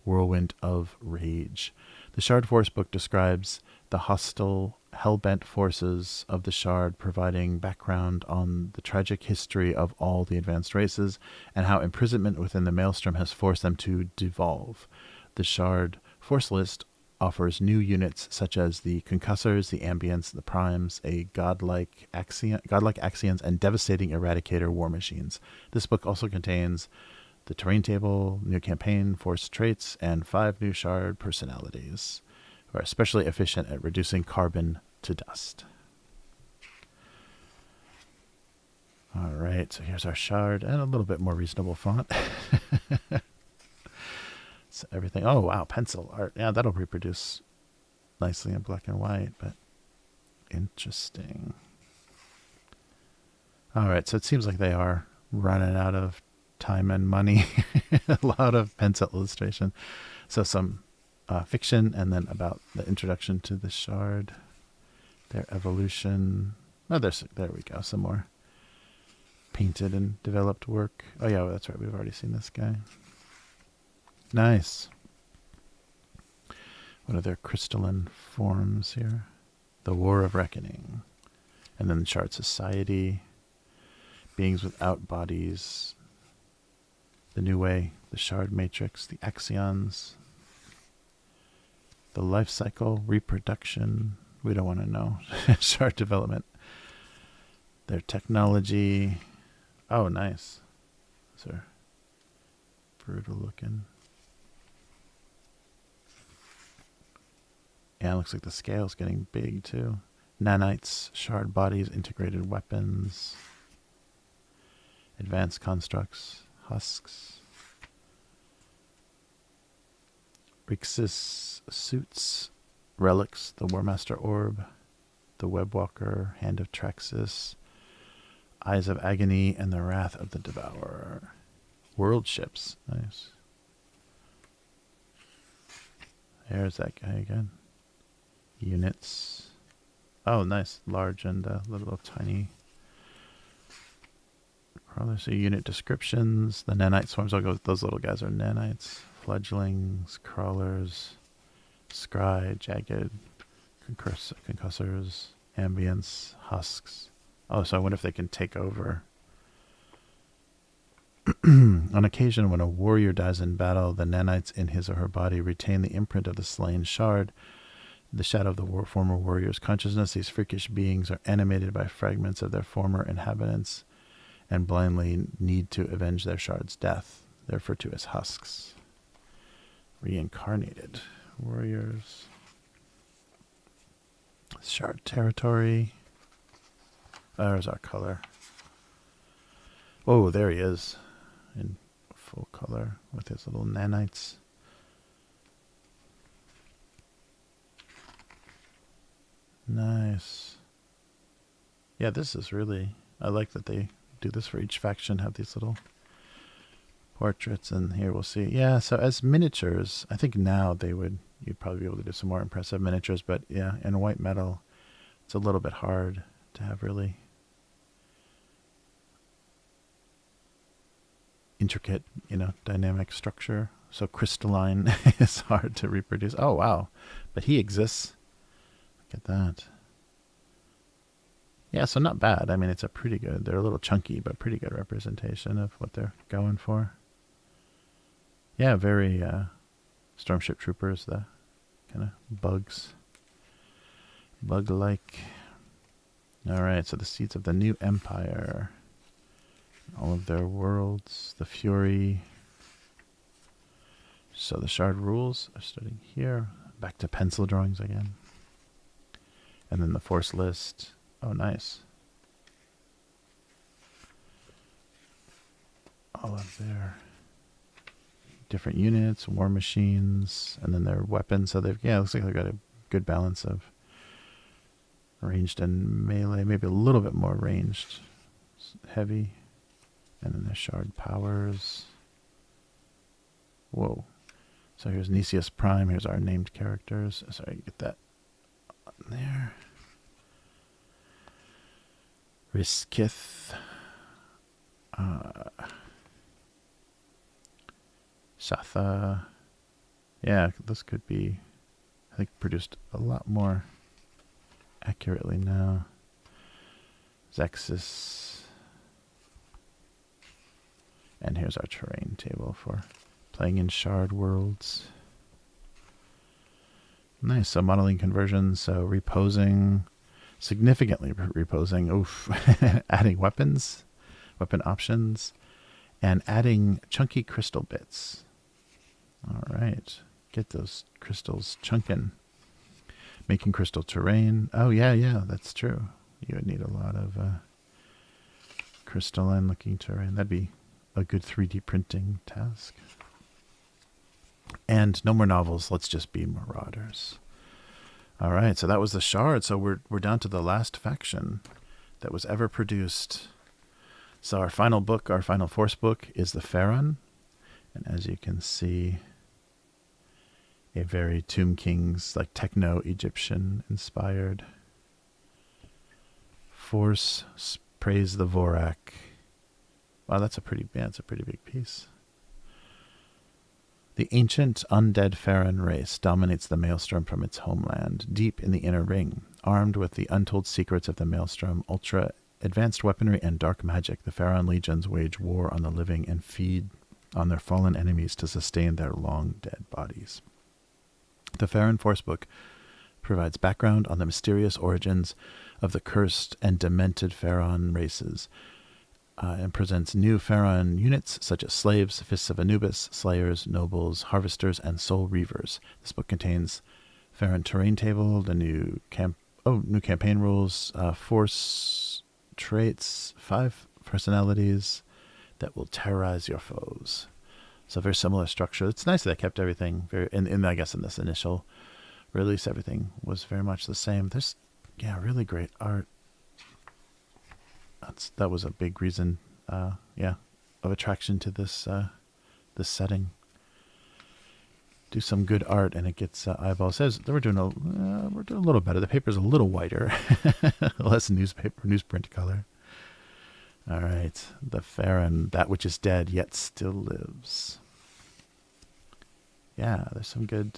whirlwind of rage. The Shard Forcebook describes the hostile, hell-bent forces of the Shard, providing background on the tragic history of all the advanced races and how imprisonment within the Maelstrom has forced them to devolve. The Shard Force List offers new units such as the Concussors, the Ambients, the Primes, a godlike Axions, and devastating Eradicator war machines. This book also contains the terrain table, new campaign, force traits, and 5 new Shard personalities who are especially efficient at reducing carbon to dust. All right, so here's our Shard and a little bit more reasonable font. So everything. Oh, wow, pencil art. Yeah, that'll reproduce nicely in black and white, but interesting. All right, so it seems like they are running out of time and money. A lot of pencil illustration. So some fiction, and then about the introduction to the Shard, their evolution. Oh, there we go. Some more painted and developed work. Oh, yeah, well, that's right. We've already seen this guy. Nice. What are their crystalline forms here? The War of Reckoning. And then the Shard Society. Beings without bodies. The New Way. The Shard Matrix. The Axions. The Life Cycle. Reproduction. We don't want to know. Shard Development. Their technology. Oh, nice. Those are brutal looking. Yeah, it looks like the scale's getting big too. Nanites, shard bodies, integrated weapons, advanced constructs, husks, Rixis suits, relics, the Warmaster Orb, the Webwalker, Hand of Traxxas, Eyes of Agony, and the Wrath of the Devourer. World ships, nice. There's that guy again. Units. Oh, nice. Large and little tiny crawlers. So unit descriptions. The nanite swarms. I'll go with those little guys are nanites. Fledglings, crawlers, scry, jagged, concussors, ambience, husks. Oh, so I wonder if they can take over. On occasion, when a warrior dies in battle, the nanites in his or her body retain the imprint of the slain shard. The shadow of the former warrior's consciousness. These freakish beings are animated by fragments of their former inhabitants and blindly need to avenge their shard's death. They're referred to as husks. Reincarnated warriors. Shard territory. There's our color. Oh, there he is in full color with his little nanites. Nice. Yeah, this is really... I like that they do this for each faction, have these little portraits, and here we'll see. Yeah, so as miniatures, I think now they would you'd probably be able to do some more impressive miniatures. But yeah, in white metal, it's a little bit hard to have really intricate, dynamic structure. So crystalline is hard to reproduce. Oh, wow. But he exists. Look at that. Yeah, so not bad. I mean, it's a pretty good, they're a little chunky, but pretty good representation of what they're going for. Yeah, very Stormship Troopers, the kind of bugs. Bug-like. All right, so the seeds of the new empire. All of their worlds, the Fury. So the shard rules are starting here. Back to pencil drawings again. And then the force list. Oh, nice. All of their different units, war machines, and then their weapons. So they've, it looks like they've got a good balance of ranged and melee, maybe a little bit more ranged, heavy. And then their shard powers. Whoa. So here's Nicias Prime. Here's our named characters. Sorry, get that on there. Riskith. Satha. Yeah, this could be, I think, produced a lot more accurately now. Zexus. And here's our terrain table for playing in shard worlds. Nice. So modeling conversions. So reposing, significantly reposing. Oof. Adding weapons, weapon options, and adding chunky crystal bits. All right. Get those crystals chunking. Making crystal terrain. Oh, yeah, that's true. You would need a lot of crystalline looking terrain. That'd be a good 3D printing task. And no more novels. Let's just be marauders. All right, so that was the shard. So we're down to the last faction that was ever produced. So our final book, our final force book, is the Faron. And as you can see, a very Tomb Kings, like techno-Egyptian inspired force. Praise the Vorak. Wow, that's a pretty big piece. The ancient undead Faron race dominates the Maelstrom from its homeland, deep in the inner ring. Armed with the untold secrets of the Maelstrom, ultra-advanced weaponry, and dark magic, the Faron legions wage war on the living and feed on their fallen enemies to sustain their long-dead bodies. The Faron Forcebook provides background on the mysterious origins of the cursed and demented Faron races, and presents new Faron units such as slaves, fists of Anubis, slayers, nobles, harvesters, and soul reavers. This book contains Faron terrain table, the new campaign rules, force traits, 5 personalities that will terrorize your foes. So very similar structure. It's nice that they kept everything very. I guess in this initial release, everything was very much the same. There's really great art. That was a big reason, of attraction to this this setting. Do some good art, and it gets eyeballs. Says we're doing a little better. The paper's a little whiter, less newsprint color. All right, the Faron, that which is dead yet still lives. Yeah, there's some good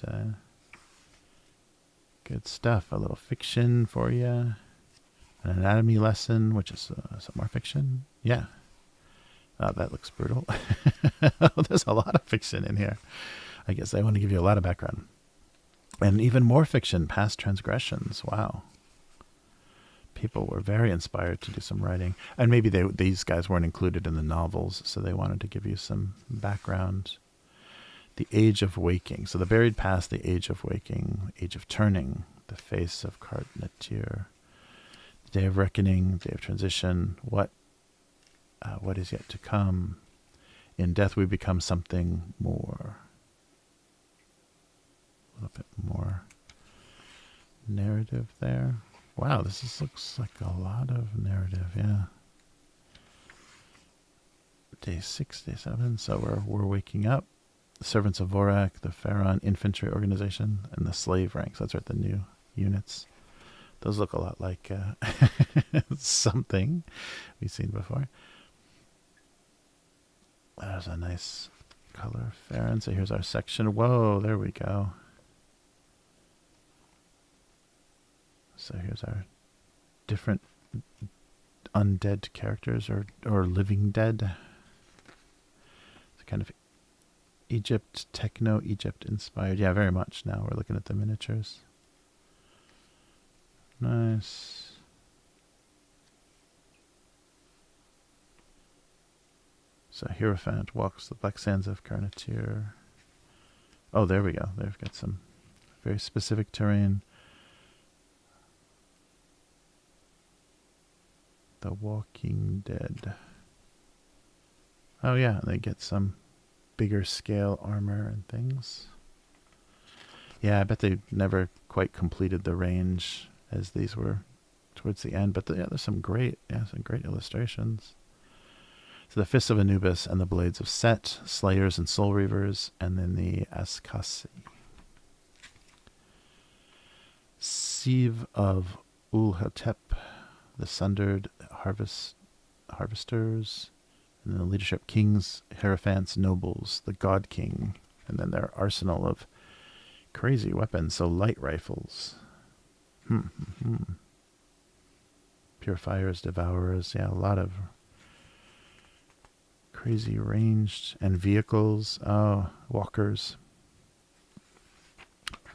stuff. A little fiction for you. An anatomy lesson, which is some more fiction. Yeah. That looks brutal. There's a lot of fiction in here. I guess I want to give you a lot of background. And even more fiction, past transgressions. Wow. People were very inspired to do some writing. And maybe these guys weren't included in the novels, so they wanted to give you some background. The Age of Waking. So the buried past, the Age of Waking, Age of Turning, the face of Cartnetier. Day of Reckoning, Day of Transition, what is yet to come. In death we become something more. A little bit more narrative there. Wow, looks like a lot of narrative, yeah. Day 6, Day 7, so we're waking up. Servants of Vorak, the Faron Infantry Organization, and the Slave Ranks. That's right, the new units. Those look a lot like something we've seen before. There's a nice color Faron. So here's our section. Whoa, there we go. So here's our different undead characters or living dead. It's kind of Egypt, techno Egypt inspired. Yeah, very much. Now we're looking at the miniatures. Nice. So Hierophant walks the black sands of Carnatir. Oh, there we go. They've got some very specific terrain. The Walking Dead. Oh yeah, they get some bigger scale armor and things. Yeah, I bet they never quite completed the range as these were towards the end. But yeah, there's some great illustrations. So the Fists of Anubis and the Blades of Set, Slayers and Soul Reavers, and then the Askasi. Sieve of Ulhatep, the Sundered Harvesters, and then the Leadership Kings, Hierophants, Nobles, the God King, and then their arsenal of crazy weapons. So light rifles. Purifiers, Devourers, yeah, a lot of crazy ranged and vehicles. Oh, walkers.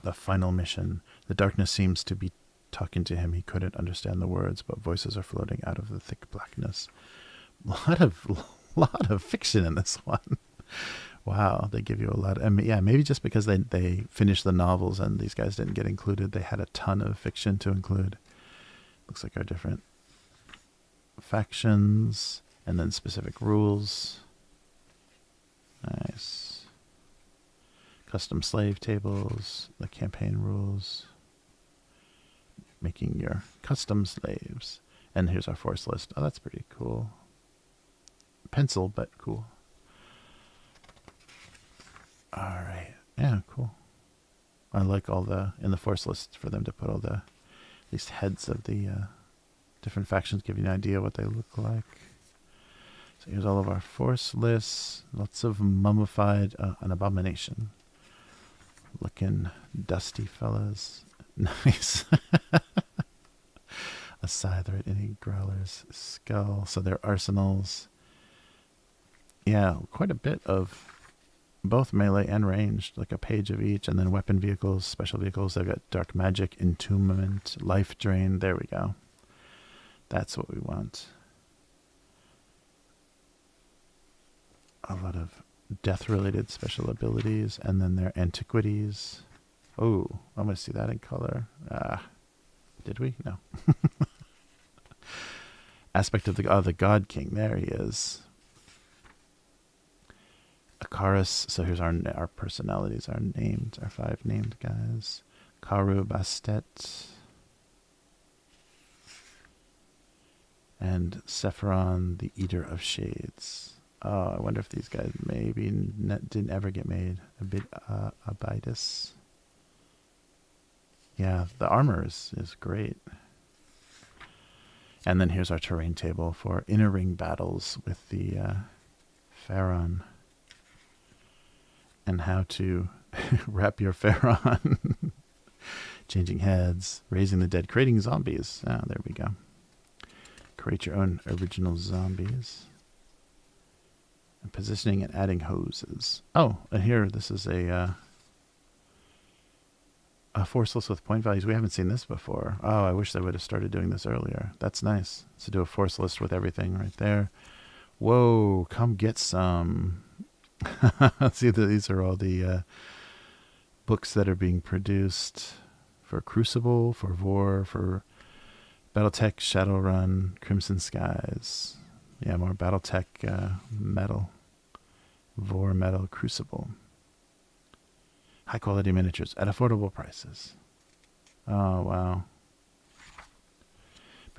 The final mission. The darkness seems to be talking to him. He couldn't understand the words, but voices are floating out of the thick blackness. A lot of fiction in this one. Wow, they give you a lot. Yeah, maybe just because they finished the novels and these guys didn't get included, they had a ton of fiction to include. Looks like our different factions and then specific rules. Nice. Custom slave tables, the campaign rules. Making your custom slaves. And here's our force list. Oh, that's pretty cool. Pencil, but cool. Alright. Yeah, cool. I like all in the force list for them to put all the, at least heads of the different factions, give you an idea what they look like. So here's all of our force lists. Lots of mummified, an abomination. Looking dusty fellas. Nice. A scythe, right? Any Growler's skull. So their arsenals. Yeah, quite a bit of both melee and ranged, like a page of each, and then weapon vehicles, special vehicles. They've got dark magic, entombment, life drain. There we go. That's what we want. A lot of death-related special abilities, and then their antiquities. Oh, I'm going to see that in color. Did we? No. Aspect of the God King. There he is. Akaris. So here's our personalities, our 5 named guys. Karu Bastet. And Sephiron, the Eater of Shades. Oh, I wonder if these guys maybe didn't ever get made. A bit Abitus. Yeah, the armor is great. And then here's our terrain table for inner ring battles with the Faron. And how to wrap your Faron. Changing heads, raising the dead, creating zombies. Ah, there we go. Create your own original zombies. And positioning and adding hoses. Oh, and here, this is a force list with point values. We haven't seen this before. Oh, I wish they would have started doing this earlier. That's nice. So do a force list with everything right there. Whoa, come get some. See, these are all the books that are being produced for Crucible, for VOR, for Battletech, Shadowrun, Crimson Skies. Yeah, more Battletech metal. VOR metal, Crucible. High quality miniatures at affordable prices. Oh, wow.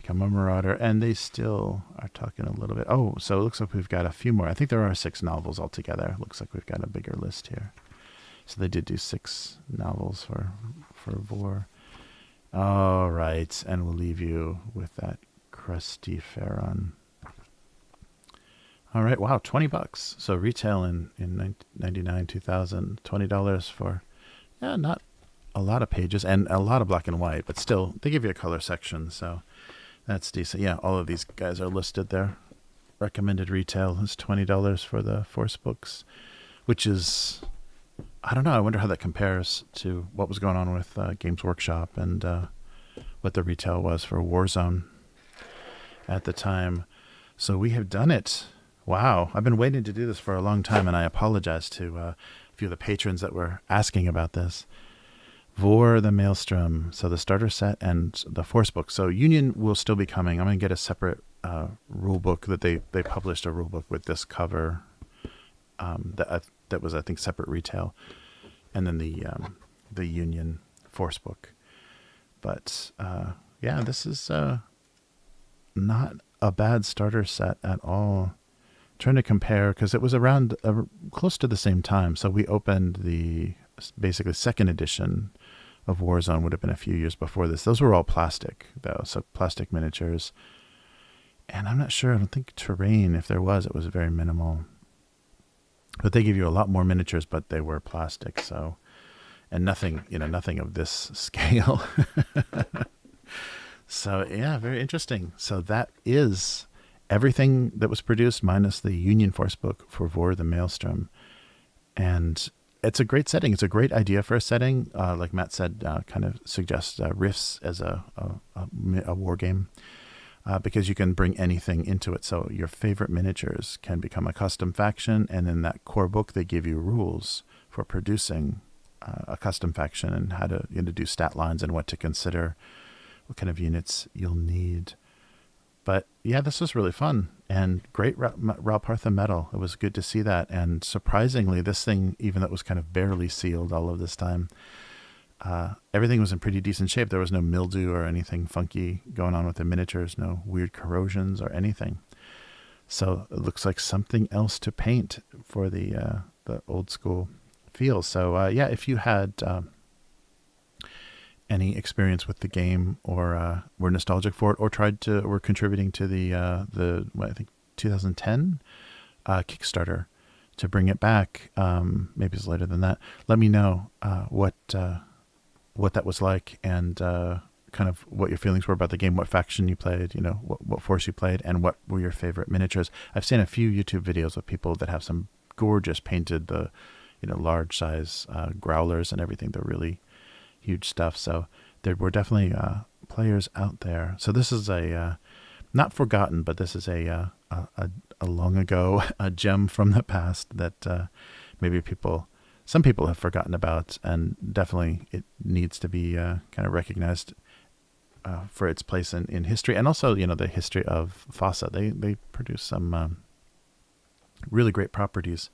Become a Marauder, and they still are talking a little bit. Oh, so it looks like we've got a few more. I think there are 6 novels altogether. Looks like we've got a bigger list here. So they did do 6 novels for VOR. All right, and we'll leave you with that crusty Faron. All right, wow, $20. So retail in 99, 2000, $20 for, yeah, not a lot of pages and a lot of black and white, but still, they give you a color section, so that's decent. Yeah, all of these guys are listed there. Recommended retail is $20 for the Forcebooks, which is, I don't know, I wonder how that compares to what was going on with Games Workshop and what the retail was for Warzone at the time. So we have done it. Wow, I've been waiting to do this for a long time, and I apologize to a few of the patrons that were asking about this. VOR the Maelstrom, so the starter set and the Forcebook. So Union will still be coming. I'm going to get a separate rulebook that they published, a rulebook with this cover that was, I think, separate retail, and then the Union Forcebook. But yeah, this is not a bad starter set at all. Trying to compare, because it was around close to the same time. So we opened the basically second edition of Warzone, would have been a few years before this. Those were all plastic, though, so plastic miniatures. And I'm not sure, I don't think terrain, if there was, it was very minimal. But they give you a lot more miniatures, but they were plastic, so, and nothing, nothing of this scale. So yeah, very interesting. So that is everything that was produced minus the Union Forcebook for VOR the Maelstrom. And it's a great setting. It's a great idea for a setting. Like Matt said, kind of suggests Rifts as a war game, because you can bring anything into it. So your favorite miniatures can become a custom faction, and in that core book, they give you rules for producing a custom faction and how to do stat lines and what to consider, what kind of units you'll need. But yeah, this was really fun and great. Ral Partha medal. It was good to see that. And surprisingly, this thing, even though it was kind of barely sealed all of this time, everything was in pretty decent shape. There was no mildew or anything funky going on with the miniatures, no weird corrosions or anything. So it looks like something else to paint for the old school feel. So yeah, if you had any experience with the game, or were nostalgic for it, or were contributing to the I think 2010 Kickstarter to bring it back, maybe it's later than that, let me know what that was like, and kind of what your feelings were about the game, what faction you played, what force you played, and what were your favorite miniatures. I've seen a few YouTube videos of people that have some gorgeous painted, large size growlers and everything. They're really huge stuff. So there were definitely players out there. So this is a not forgotten, but this is a long ago a gem from the past that maybe some people have forgotten about, and definitely it needs to be kind of recognized for its place in history, and also the history of FASA. They produce some really great properties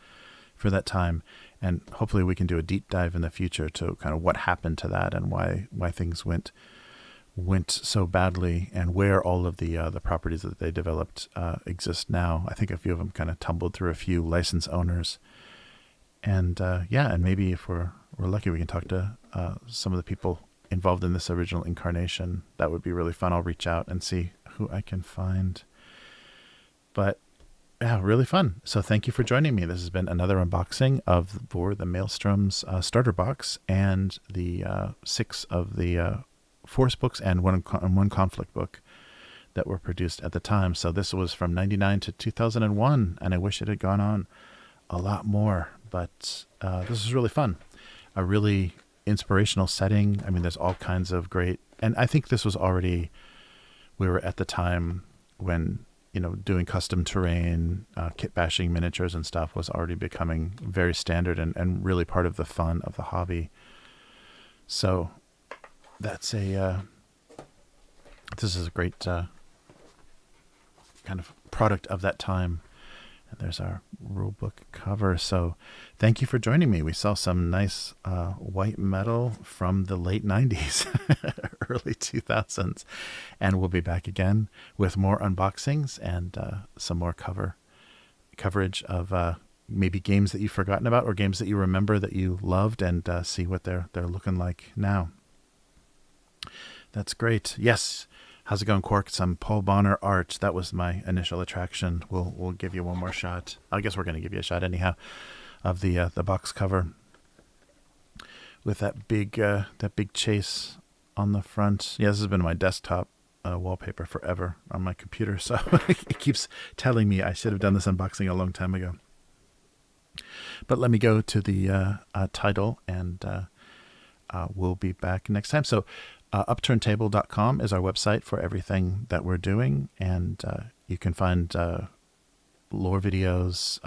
for that time, and hopefully we can do a deep dive in the future to kind of what happened to that and why things went so badly, and where all of the properties that they developed exist now. I think a few of them kind of tumbled through a few license owners, and and maybe if we're lucky, we can talk to some of the people involved in this original incarnation. That would be really fun. I'll reach out and see who I can find. But yeah, really fun. So thank you for joining me. This has been another unboxing of VOR the Maelstrom's starter box, and the 6 of the Forcebooks and one conflict book that were produced at the time. So this was from 99 to 2001, and I wish it had gone on a lot more. But this is really fun. A really inspirational setting. I mean, there's all kinds of great, and I think this was already, we were at the time when doing custom terrain, kit bashing miniatures and stuff was already becoming very standard and really part of the fun of the hobby. So that's this is a great kind of product of that time. And there's our rulebook cover. So thank you for joining me. We saw some nice white metal from the late 90s, early 2000s. And we'll be back again with more unboxings and some more coverage of maybe games that you've forgotten about or games that you remember that you loved, and see what they're looking like now. That's great. Yes. How's it going, Quark? Some Paul Bonner art. That was my initial attraction. We'll give you one more shot. I guess we're going to give you a shot anyhow of the box cover with that big chase on the front. Yeah, this has been my desktop wallpaper forever on my computer, so it keeps telling me I should have done this unboxing a long time ago. But let me go to the title, and we'll be back next time. So upturntable.com is our website for everything that we're doing, and you can find lore videos,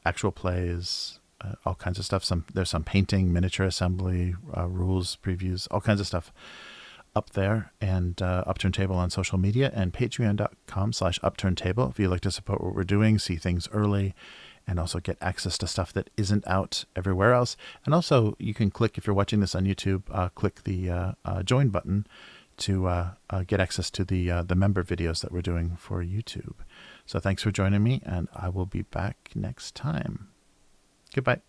actual plays, all kinds of stuff. There's some painting, miniature assembly, rules, previews, all kinds of stuff up there. And Upturn Table on social media, and patreon.com/upturntable if you'd like to support what we're doing, see things early, and also get access to stuff that isn't out everywhere else. And also, you can click, if you're watching this on YouTube, click the join button to get access to the member videos that we're doing for YouTube. So thanks for joining me, and I will be back next time. Goodbye.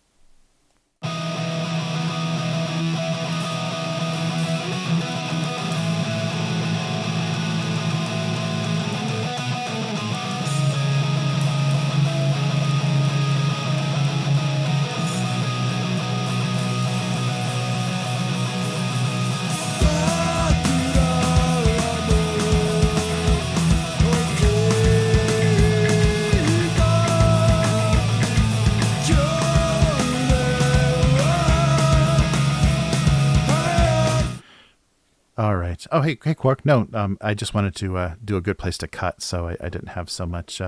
All right. Oh, hey, Quark. No, I just wanted to do a good place to cut, so I didn't have so much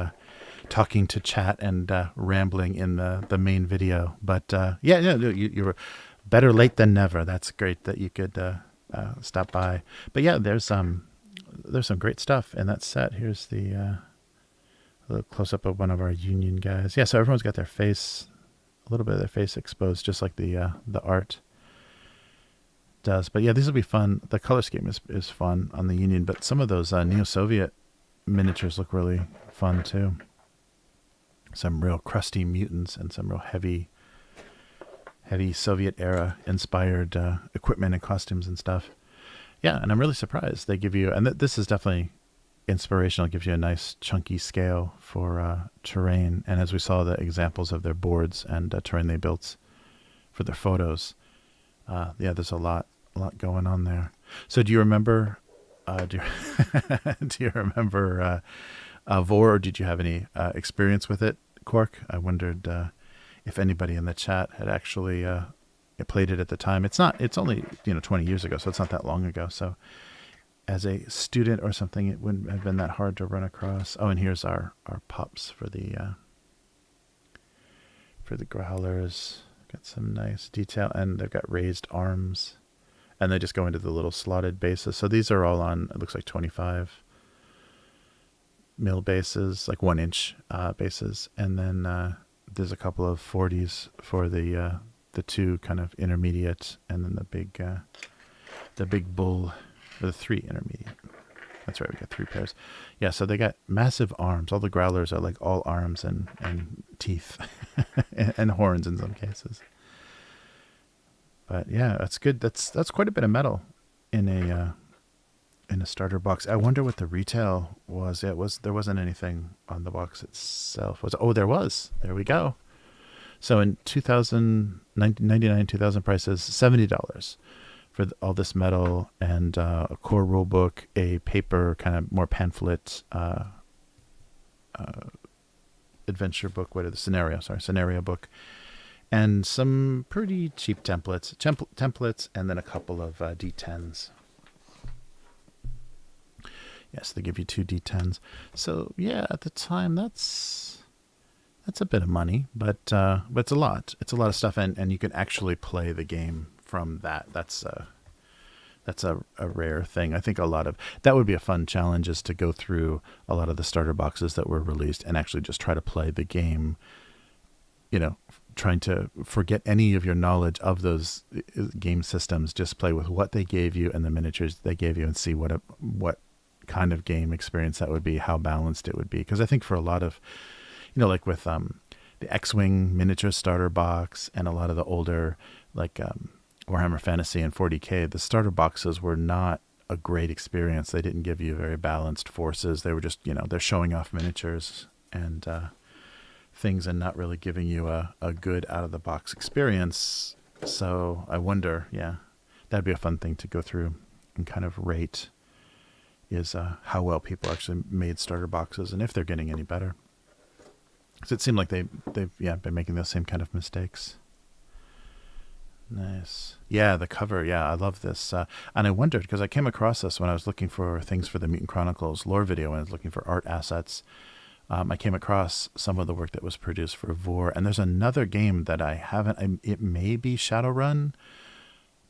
talking to chat and rambling in the main video. But yeah, you were better late than never. That's great that you could stop by. But yeah, there's some great stuff in that set. Here's the little close up of one of our Union guys. Yeah, so everyone's got their face, a little bit of their face exposed, just like the art does. But yeah, these will be fun. The color scheme is fun on the Union, but some of those Neo-Soviet miniatures look really fun too. Some real crusty mutants and some real heavy Soviet era inspired equipment and costumes and stuff. Yeah, and I'm really surprised they give you, and this is definitely inspirational, gives you a nice chunky scale for terrain. And as we saw the examples of their boards and terrain they built for their photos, yeah, there's a lot going on there. So do you remember, do you remember VOR, or did you have any experience with it, Quark? I wondered if anybody in the chat had actually played it at the time. It's only 20 years ago, so it's not that long ago. So as a student or something, it wouldn't have been that hard to run across. Oh, and here's our pups for the growlers. Got some nice detail, and they've got raised arms, and they just go into the little slotted bases. So these are all on, it looks like 25 mil bases, like 1 inch bases, and then there's a couple of 40s for the two kind of intermediate, and then the big bull, or the 3 intermediate. That's right, we got 3 pairs. Yeah, so they got massive arms. All the growlers are like all arms and teeth and horns in some cases. But yeah, that's good. That's quite a bit of metal in a starter box. I wonder what the retail was. There wasn't anything on the box itself. There was. There we go. So in 1999, 2000 prices, $70 for all this metal and a core rulebook, a paper kind of more pamphlet adventure book, scenario book, and some pretty cheap templates, and then a couple of D10s. Yes, they give you 2 D10s. So yeah, at the time, that's a bit of money, but it's a lot. It's a lot of stuff, and you can actually play the game from that. That's a rare thing. I think that would be a fun challenge, is to go through a lot of the starter boxes that were released and actually just try to play the game, trying to forget any of your knowledge of those game systems. Just play with what they gave you and the miniatures they gave you, and see what kind of game experience that would be, how balanced it would be. Because I think for a lot of, like with the X-Wing miniature starter box and a lot of the older like Warhammer Fantasy and 40K, the starter boxes were not a great experience. They didn't give you very balanced forces. They were just, they're showing off miniatures and things and not really giving you a good out-of-the-box experience. So I wonder, that'd be a fun thing to go through and kind of rate, is how well people actually made starter boxes and if they're getting any better. Because it seemed like they've been making those same kind of mistakes. Nice. Yeah, the cover. Yeah, I love this. And I wondered, because I came across this when I was looking for things for the Mutant Chronicles lore video, and I was looking for art assets. I came across some of the work that was produced for VOR, and there's another game that I haven't. It may be Shadowrun,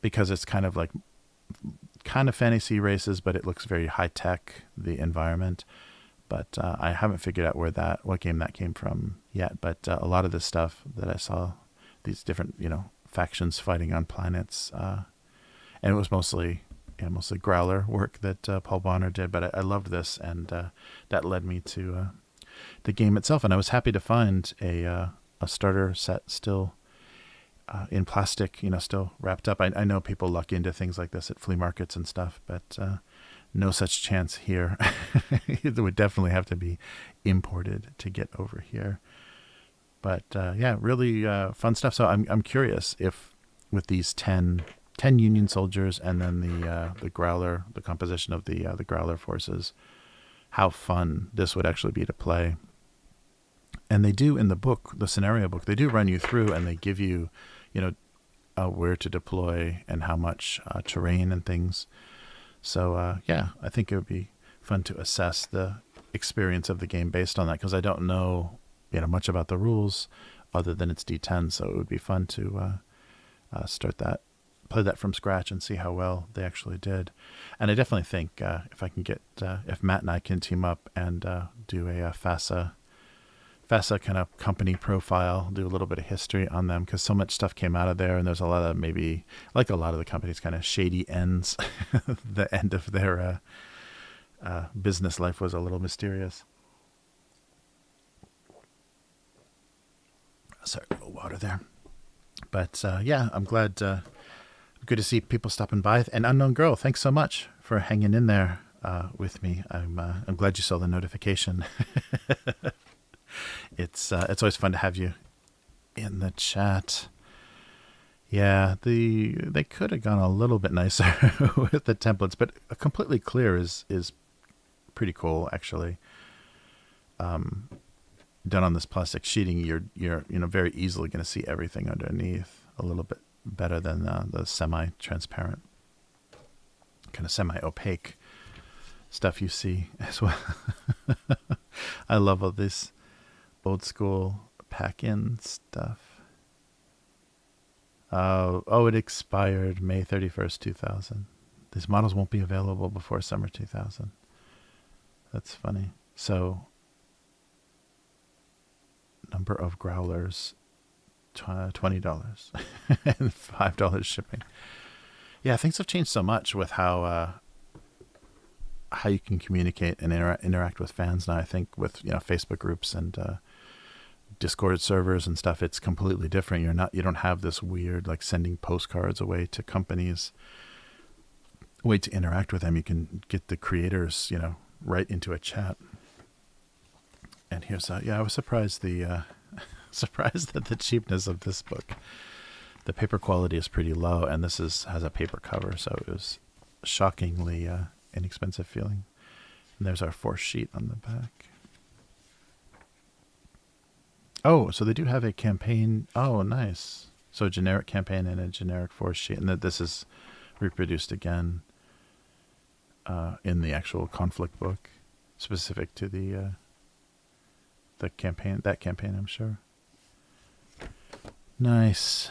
because it's kind of fantasy races, but it looks very high tech, the environment. But I haven't figured out what game that came from yet. But a lot of this stuff that I saw, these different factions fighting on planets, and it was mostly Growler work that Paul Bonner did. But I loved this, and that led me to the game itself. And I was happy to find a starter set still in plastic, still wrapped up. I know people luck into things like this at flea markets and stuff, but no such chance here. It would definitely have to be imported to get over here. But really fun stuff. So I'm curious if with these 10 Union soldiers and then the Growler, the composition of the Growler forces, how fun this would actually be to play. And they do in the book, the scenario book, they do run you through and they give you, where to deploy and how much terrain and things. So I think it would be fun to assess the experience of the game based on that, because I don't know much about the rules other than it's D10. So it would be fun to play that from scratch and see how well they actually did. And I definitely think if I can get if Matt and I can team up and do a FASA kind of company profile, do a little bit of history on them, because so much stuff came out of there, and there's a lot of, maybe like a lot of the companies, kind of shady ends. The end of their business life was a little mysterious. Sorry, a little water there. But I'm glad. Good to see people stopping by. And Unknown Girl, thanks so much for hanging in there with me. I'm glad you saw the notification. It's always fun to have you in the chat. Yeah, they could have gone a little bit nicer with the templates, but completely clear is pretty cool, actually. Done on this plastic sheeting, you're very easily going to see everything underneath a little bit better than the semi-transparent, kind of semi-opaque stuff you see as well. I love all this old school pack-in stuff. Oh, it expired May 31st, 2000. These models won't be available before summer 2000. That's funny. So, number of Growlers, $20 and $5 shipping. Yeah, things have changed so much with how you can communicate and interact with fans now. I think with Facebook groups and Discord servers and stuff, it's completely different. You don't have this weird sending postcards away to companies, way to interact with them. You can get the creators right into a chat. And here's I was surprised surprised at the cheapness of this book. The paper quality is pretty low, and this has a paper cover, so it was shockingly inexpensive feeling. And there's our force sheet on the back. Oh, so they do have a campaign. Oh, nice. So a generic campaign and a generic force sheet, and that this is reproduced again in the actual conflict book, specific to the campaign. That campaign, I'm sure. Nice.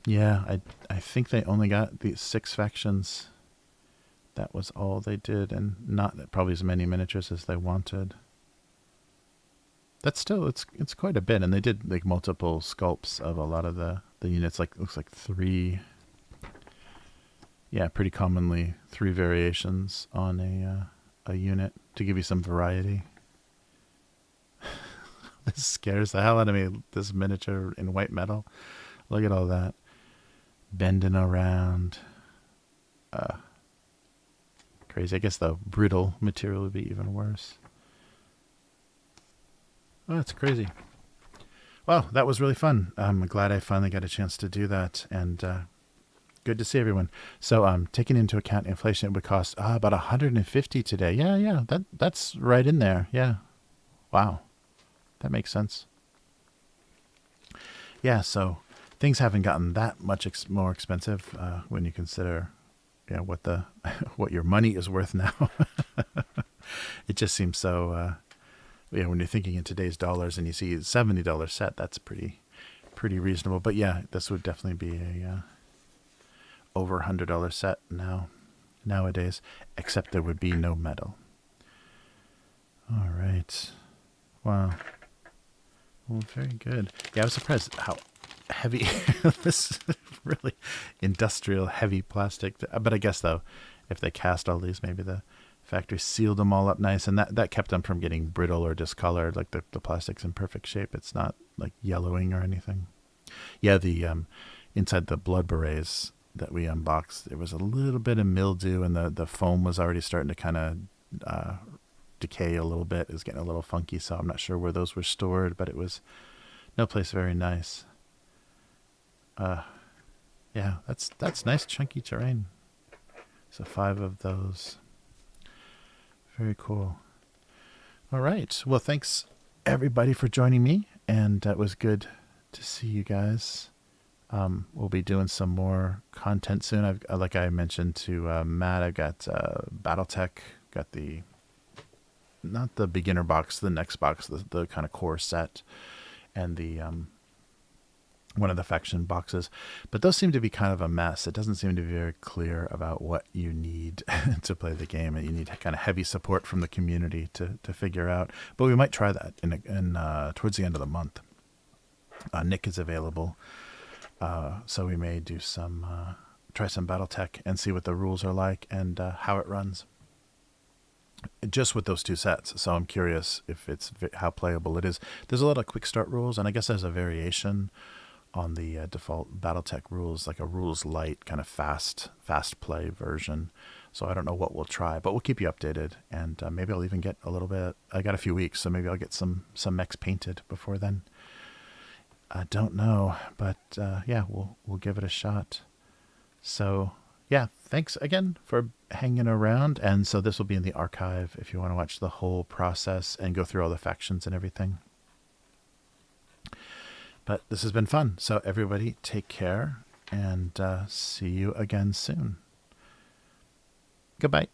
Yeah, I think they only got the 6 factions. That was all they did, and not probably as many miniatures as they wanted. That's still it's quite a bit, and they did like multiple sculpts of a lot of the units. Like looks like 3. Yeah, pretty commonly 3 variations on a unit to give you some variety. This scares the hell out of me. This miniature in white metal. Look at all that bending around. Crazy. I guess the brittle material would be even worse. Oh, that's crazy. Well, that was really fun. I'm glad I finally got a chance to do that, and good to see everyone. So, taking into account inflation, it would cost about 150 today. Yeah, that's right in there. Yeah, wow, that makes sense. Yeah, so things haven't gotten that much more expensive when you consider, what the what your money is worth now. It just seems so. When you're thinking in today's dollars and you see $70 set, that's pretty reasonable. But yeah, this would definitely be a over $100 set nowadays, except there would be no metal. All right. Wow. Well, very good. Yeah, I was surprised how heavy this really industrial heavy plastic. But I guess though, if they cast all these, maybe the factory sealed them all up nice, and that kept them from getting brittle or discolored. Like the plastic's in perfect shape. It's not like yellowing or anything. Yeah, the inside the blood berets that we unboxed, there was a little bit of mildew, and the foam was already starting to kind of decay a little bit. It was getting a little funky, so I'm not sure where those were stored, but it was no place very nice. Yeah, that's nice chunky terrain. So 5 of those. Very cool. All right. Well, thanks everybody for joining me, and it was good to see you guys. We'll be doing some more content soon. Like I mentioned to Matt, I've got BattleTech, got not the beginner box, the next box, the kind of core set, and the one of the faction boxes. But those seem to be kind of a mess. It doesn't seem to be very clear about what you need to play the game, and you need kind of heavy support from the community to figure out. But we might try that in towards the end of the month. Nick is available, so we may do try some BattleTech and see what the rules are like and how it runs. Just with those 2 sets, so I'm curious if how playable it is. There's a lot of quick start rules, and I guess there's a variation on the default BattleTech rules, like a rules light kind of fast play version. So I don't know what we'll try, but we'll keep you updated, and maybe I'll even get a little bit. I got a few weeks, so maybe I'll get some mechs painted before then. I don't know, but yeah, we'll give it a shot. So yeah, thanks again for hanging around. And so this will be in the archive if you want to watch the whole process and go through all the factions and everything. But this has been fun. So everybody take care, and see you again soon. Goodbye.